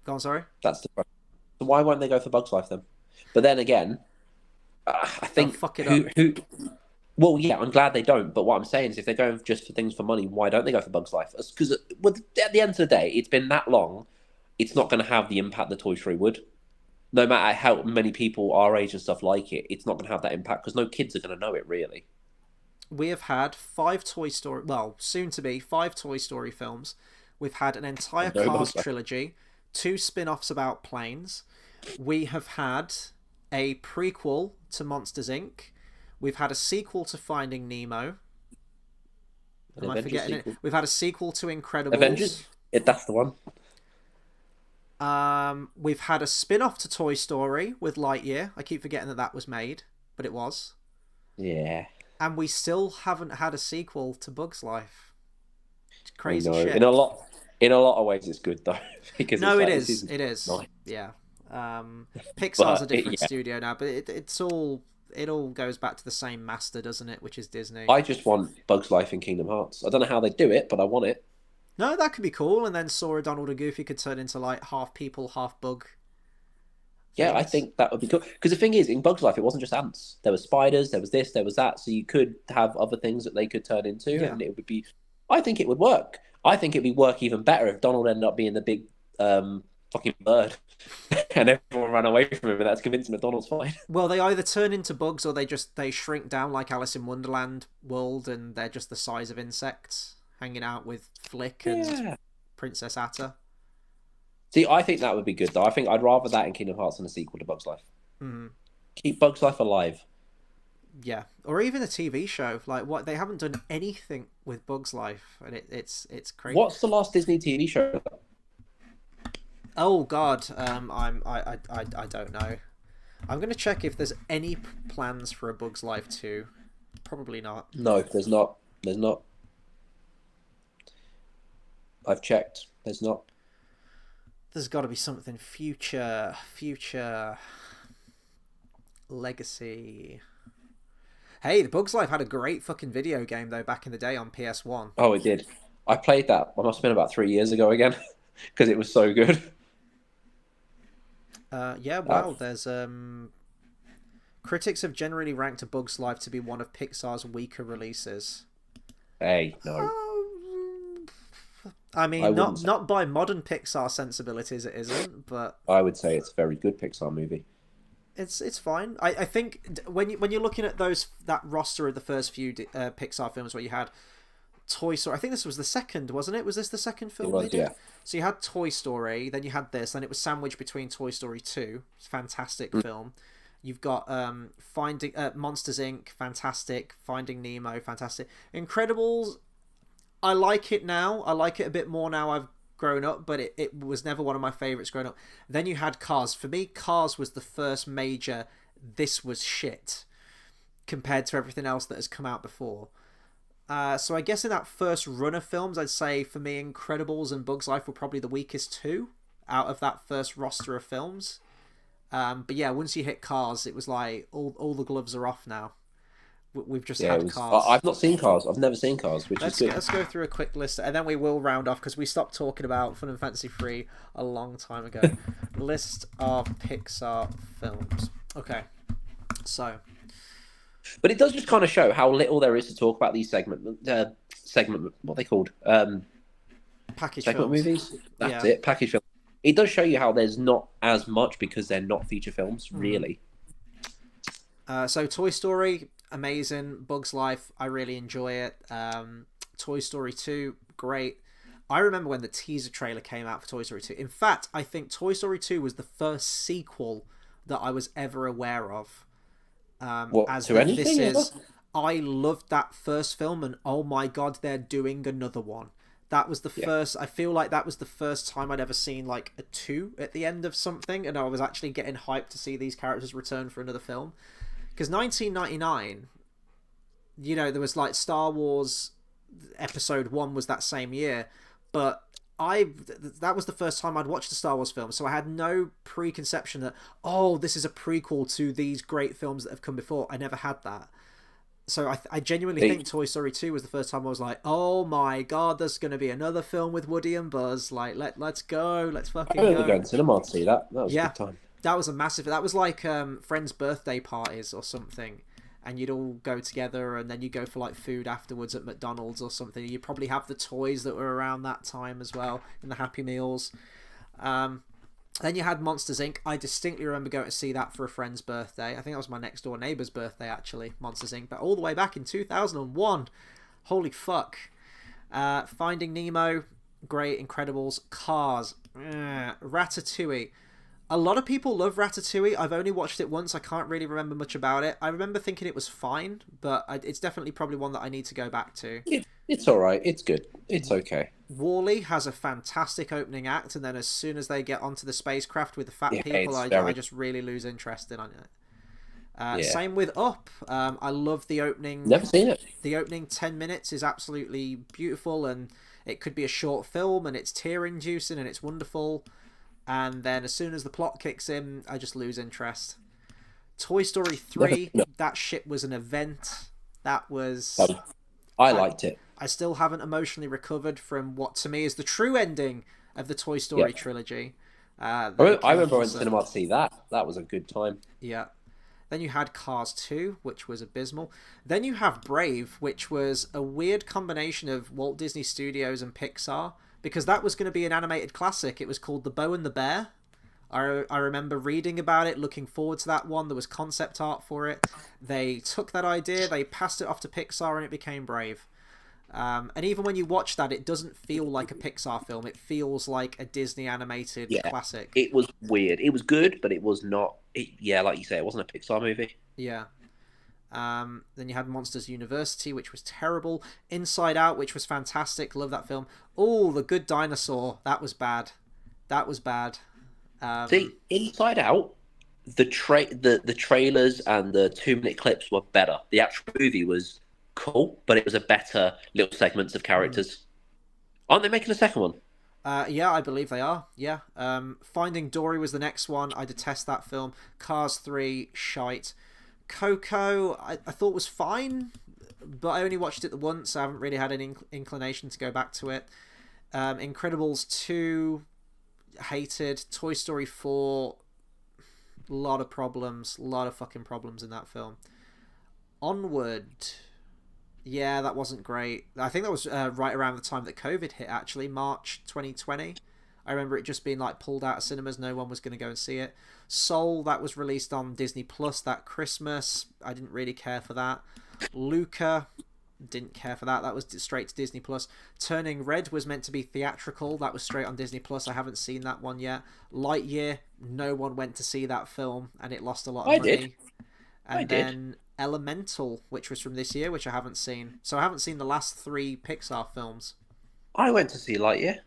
Go on, sorry. That's the question. So why won't they go for Bugs Life then? But then again, I They'll think fuck it up. who. Well, yeah, I'm glad they don't. But what I'm saying is, if they're going just for things for money, why don't they go for Bugs Life? Because at the end of the day, it's been that long. It's not going to have the impact the Toy Story would. No matter how many people our age and stuff like it, it's not going to have that impact because no kids are going to know it really. We have had 5 Toy Story, well, soon to be 5 Toy Story films. We've had an entire No Cars Bugs Life. trilogy, 2 spin-offs about planes. We have had a prequel to Monsters Inc. We've had a sequel to Finding Nemo. An Am I Avengers forgetting it? sequel. We've had a sequel to Incredibles. Avengers. That's the one. We've had a spin-off to Toy Story with Lightyear. I keep forgetting that that was made, but it was. Yeah, And we still haven't had a sequel to Bugs Life. It's I crazy know. shit. In a lot of ways, it's good though because No, it's it like this is. is It is. nice. Yeah. Pixar's a But different yeah, studio now, but it's all it all goes back to the same master, doesn't it? Which is Disney. I just want Bugs Life in Kingdom Hearts. I don't know how they do it, but I want it. No, that could be cool. And then Sora, Donald, and Goofy could turn into like half people, half bug Yeah, I things. think that would be cool. Because the thing is, in Bugs Life, it wasn't just ants. There were spiders, there was this, there was that. So you could have other things that they could turn into, Yeah. and it would be. I think it would work. I think it'd be work even better if Donald ended up being the big fucking bird, and everyone ran away from him, and that's convincing that Donald's fine. Well, they either turn into bugs or they shrink down like Alice in Wonderland world, and they're just the size of insects hanging out with Flick and Yeah. Princess Atta. See, I think that would be good, though. I think I'd rather that in Kingdom Hearts than a sequel to Bugs Life. Mm, Keep Bugs Life alive. yeah, or even a TV show. Like what they haven't done anything with Bugs Life, and it's crazy. What's the last Disney TV show? Oh God, I don't know. I'm gonna check if there's any plans for a Bugs Life 2. Probably not. No, there's not. There's not. I've checked. There's not. There's got to be something future legacy. Hey, the Bugs Life had a great fucking video game though back in the day on PS1. Oh, it did. I played that. I must have been about 3 years ago again, because it was so good. Yeah, wow. There's critics have generally ranked A Bug's Life to be one of Pixar's weaker releases. Hey, no, I I mean, wouldn't. not by modern Pixar sensibilities, it isn't, but I would say it's a very good Pixar movie. it's fine. I think when you're looking at that roster of the first few Pixar films where you had Toy Story, I think this was the second, wasn't it? Was this the second film It was, they did? yeah. So you had Toy Story, then you had this, then it was sandwiched between Toy Story 2, fantastic film. You've got Finding Monsters Inc., fantastic. Finding Nemo, fantastic. Incredibles, I like it now. I like it a bit more now I've grown up, but it was never one of my favourites growing up. Then you had Cars. For me, Cars was the first major, this was shit, compared to everything else that has come out before. So I guess in that first run of films, I'd say for me, Incredibles and Bugs Life were probably the weakest two out of that first roster of films. But yeah, once you hit Cars, it was like all the gloves are off now. We've just Yeah, it had was. Cars. I've not seen Cars. I've never seen Cars, which is good. Let's go through a quick list, and then we will round off because we stopped talking about Fun and Fancy Free a long time ago. List of Pixar films. Okay, so But it does just kind of show how little there is to talk about these segment. What are they called? package Segment films. movies. That's Yeah. it. Package film. it does show you how there's not as much because they're not feature films, really. So Toy Story, amazing. Bugs Life, I really enjoy it. Toy Story 2, great. I remember when the teaser trailer came out for Toy Story 2. In fact, I think Toy Story 2 was the first sequel that I was ever aware of. What, As to that this anything ever? is, I loved that first film, and oh my god, they're doing another one. That was the Yeah. first. I feel like that was the first time I'd ever seen like a 2 at the end of something, and I was actually getting hyped to see these characters return for another film. Because 1999, you know, there was like Star Wars Episode 1 was that same year, but that was the first time I'd watched a Star Wars film, so I had no preconception that, oh, this is a prequel to these great films that have come before. I never had that. So I genuinely think Toy Story 2 was the first time I was like, oh my god, there's going to be another film with Woody and Buzz. Like, let's go. Let's fucking I remember go. going to cinema to see that. That was a Yeah, good time. that was a massive. That was like friends' birthday parties or something, and you'd all go together, and then you go for like food afterwards at McDonald's or something. You probably have the toys that were around that time as well in the Happy Meals. Then you had Monsters Inc. I distinctly remember going to see that for a friend's birthday. I think that was my next door neighbour's birthday, actually, Monsters Inc. But all the way back in 2001. Holy fuck. Finding Nemo, great. Incredibles, Cars, Ratatouille. A lot of people love Ratatouille. I've only watched it once. I can't really remember much about it. I remember thinking it was fine, but it's definitely probably one that I need to go back to. It's all right. It's good. It's okay. Wall-E has a fantastic opening act, and then as soon as they get onto the spacecraft with the fat people, I just really lose interest in it. Same with Up. I love the opening. Never seen it. The opening 10 minutes is absolutely beautiful, and it could be a short film, and it's tear-inducing, and it's wonderful. And then as soon as the plot kicks in, I just lose interest. Toy Story 3, that shit was an event. That was... I liked it. I still haven't emotionally recovered from what to me is the true ending of the Toy Story trilogy. I remember I went to cinema to see that. That was a good time. Yeah. Then you had Cars 2, which was abysmal. Then you have Brave, which was a weird combination of Walt Disney Studios and Pixar, because that was going to be an animated classic. It was called The Bow and the Bear. I remember reading about it, looking forward to that one. There was concept art for it. They took that idea, they passed it off to Pixar, and it became Brave. And even when you watch that, it doesn't feel like a Pixar film. It feels like a Disney animated classic. It was weird. It was good, but it was not... like you say, it wasn't a Pixar movie. Yeah. Then you had Monsters University, which was terrible. Inside Out, which was fantastic. Love that film. Oh, The Good Dinosaur. That was bad. That was bad. See, Inside Out, the trailers and the 2-minute clips were better. The actual movie was cool, but it was a better little segments of characters. Aren't they making a second one? Yeah, I believe they are. Yeah. Finding Dory was the next one. I detest that film. Cars 3, shite. Coco, I thought was fine, but I only watched it the once. I haven't really had any inclination to go back to it. Incredibles 2, hated. Toy Story 4, a lot of problems. A lot of fucking problems in that film. Onward, yeah, that wasn't great. I think that was right around the time that COVID hit, actually, March 2020. I remember it just being like pulled out of cinemas. No one was going to go and see it. Soul, that was released on Disney Plus that Christmas. I didn't really care for that. Luca, didn't care for that. That was straight to Disney Plus. Turning Red was meant to be theatrical. That was straight on Disney Plus. I haven't seen that one yet. Lightyear, no one went to see that film, and it lost a lot of money. Did. And then Elemental, which was from this year, which I haven't seen. So I haven't seen the last 3 Pixar films. I went to see Lightyear.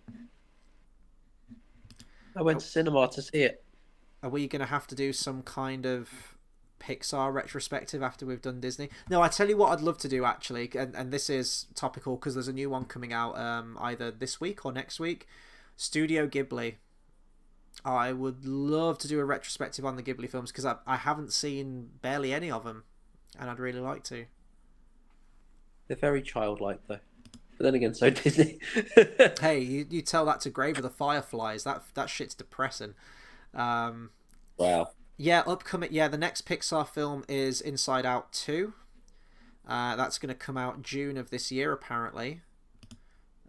I went to cinema to see it. Are we going to have to do some kind of Pixar retrospective after we've done Disney? No, I tell you what I'd love to do, actually, and this is topical because there's a new one coming out either this week or next week. Studio Ghibli. I would love to do a retrospective on the Ghibli films because I haven't seen barely any of them, and I'd really like to. They're very childlike, though. But then again, so Disney. Hey, you tell that to Grave of the Fireflies. That shit's depressing. Wow. Yeah, upcoming. Yeah, the next Pixar film is Inside Out 2. That's going to come out June of this year, apparently.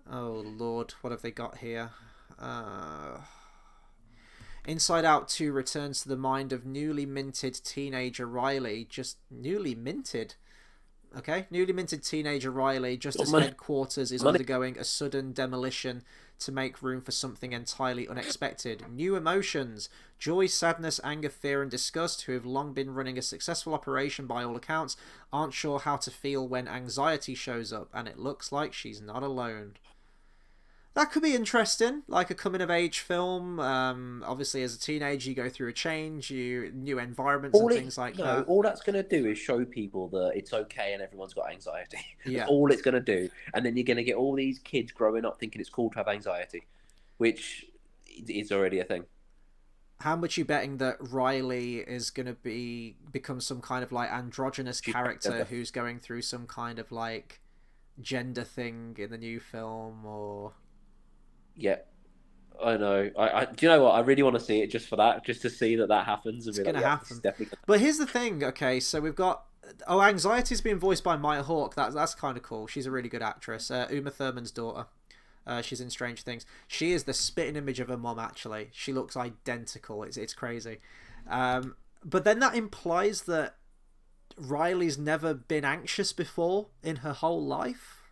Oh, Lord. What have they got here? Inside Out 2 returns to the mind of newly minted teenager Riley, just newly minted. Okay, newly minted teenager Riley, just as headquarters is undergoing a sudden demolition to make room for something entirely unexpected. New emotions, joy, sadness, anger, fear, and disgust, who have long been running a successful operation by all accounts, aren't sure how to feel when anxiety shows up, and it looks like she's not alone. That could be interesting, like a coming-of-age film. Obviously, as a teenager, you go through a change, new environments and things like that. All that's going to do is show people that it's okay and everyone's got anxiety. That's Yeah. all it's going to do. And then you're going to get all these kids growing up thinking it's cool to have anxiety, which is already a thing. How much are you betting that Riley is going to become some kind of like androgynous character who's going through some kind of like gender thing in the new film, or... Yeah, I know. Do you know what? I really want to see it just for that, just to see that happens. It's going to happen. But here's the thing. Okay, so we've got Anxiety's being voiced by Maya Hawke. That's kind of cool. She's a really good actress. Uma Thurman's daughter. She's in Strange Things. She is the spitting image of her mum. Actually, she looks identical. It's crazy. But then that implies that Riley's never been anxious before in her whole life.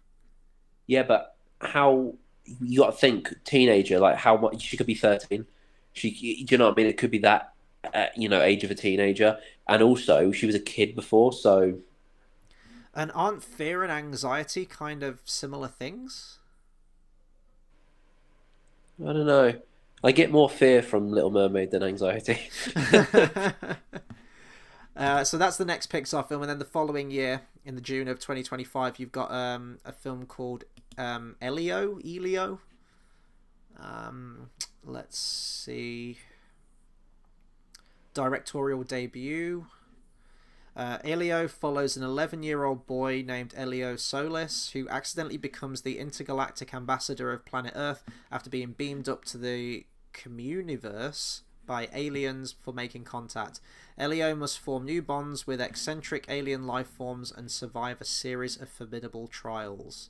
Yeah, but how? You got to think teenager, like how much she could be 13. Do you know what I mean? It could be that, age of a teenager, and also she was a kid before, so. And aren't fear and anxiety kind of similar things? I don't know. I get more fear from Little Mermaid than anxiety. So that's the next Pixar film, and then the following year, in the June of 2025, you've got a film called Elio. Let's see. Directorial debut. Elio follows an 11-year-old boy named Elio Solis, who accidentally becomes the intergalactic ambassador of planet Earth after being beamed up to the Communiverse by aliens for making contact. Elio must form new bonds with eccentric alien life forms and survive a series of formidable trials.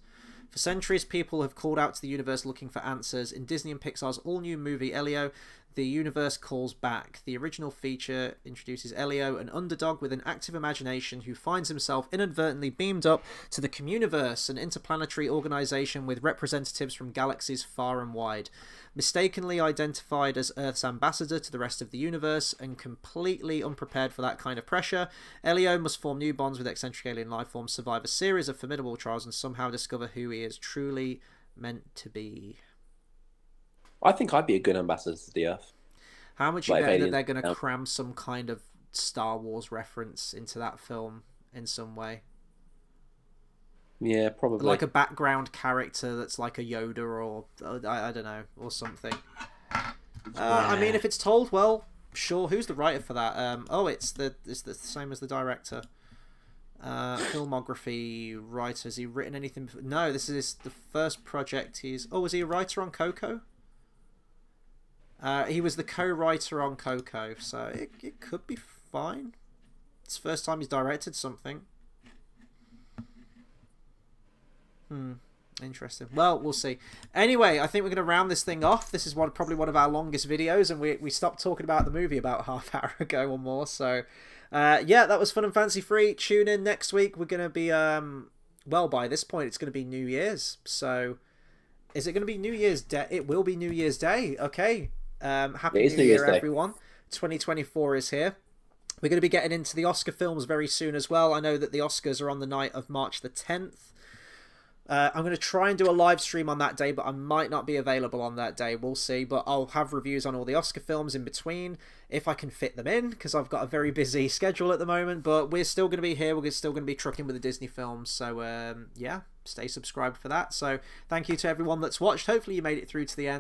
For centuries, people have called out to the universe looking for answers. In Disney and Pixar's all-new movie Elio, the universe calls back. The original feature introduces Elio, an underdog with an active imagination who finds himself inadvertently beamed up to the Communiverse, an interplanetary organization with representatives from galaxies far and wide. Mistakenly identified as Earth's ambassador to the rest of the universe and completely unprepared for that kind of pressure, Elio must form new bonds with eccentric alien life forms, survive a series of formidable trials, and somehow discover who he is truly meant to be. I think I'd be a good ambassador to the Earth. How much you bet that they're going to cram some kind of Star Wars reference into that film in some way? Yeah, probably. Like a background character that's like a Yoda or I don't know, or something. I mean, if it's told well, sure. Who's the writer for that? It's the same as the director. Filmography, writer. Has he written anything before? No, this is the first project he's... Oh, was he a writer on Coco? He was the co-writer on Coco, so it could be fine. It's the first time he's directed something. Interesting. Well, we'll see. Anyway, I think we're going to round this thing off. This is probably one of our longest videos, and we stopped talking about the movie about half hour ago or more. So, yeah, that was fun and fancy free. Tune in next week. We're going to be, well, by this point, it's going to be New Year's. So, is it going to be New Year's Day? It will be New Year's Day. Okay. Happy New Year, everyone. 2024 is here. We're going to be getting into the Oscar films very soon as well. I know that the Oscars are on the night of March the 10th. I'm going to try and do a live stream on that day, but I might not be available on that day. We'll see, but I'll have reviews on all the Oscar films in between, if I can fit them in, because I've got a very busy schedule at the moment, but we're still going to be here. We're still going to be trucking with the Disney films, so yeah, stay subscribed for that. So thank you to everyone that's watched. Hopefully you made it through to the end.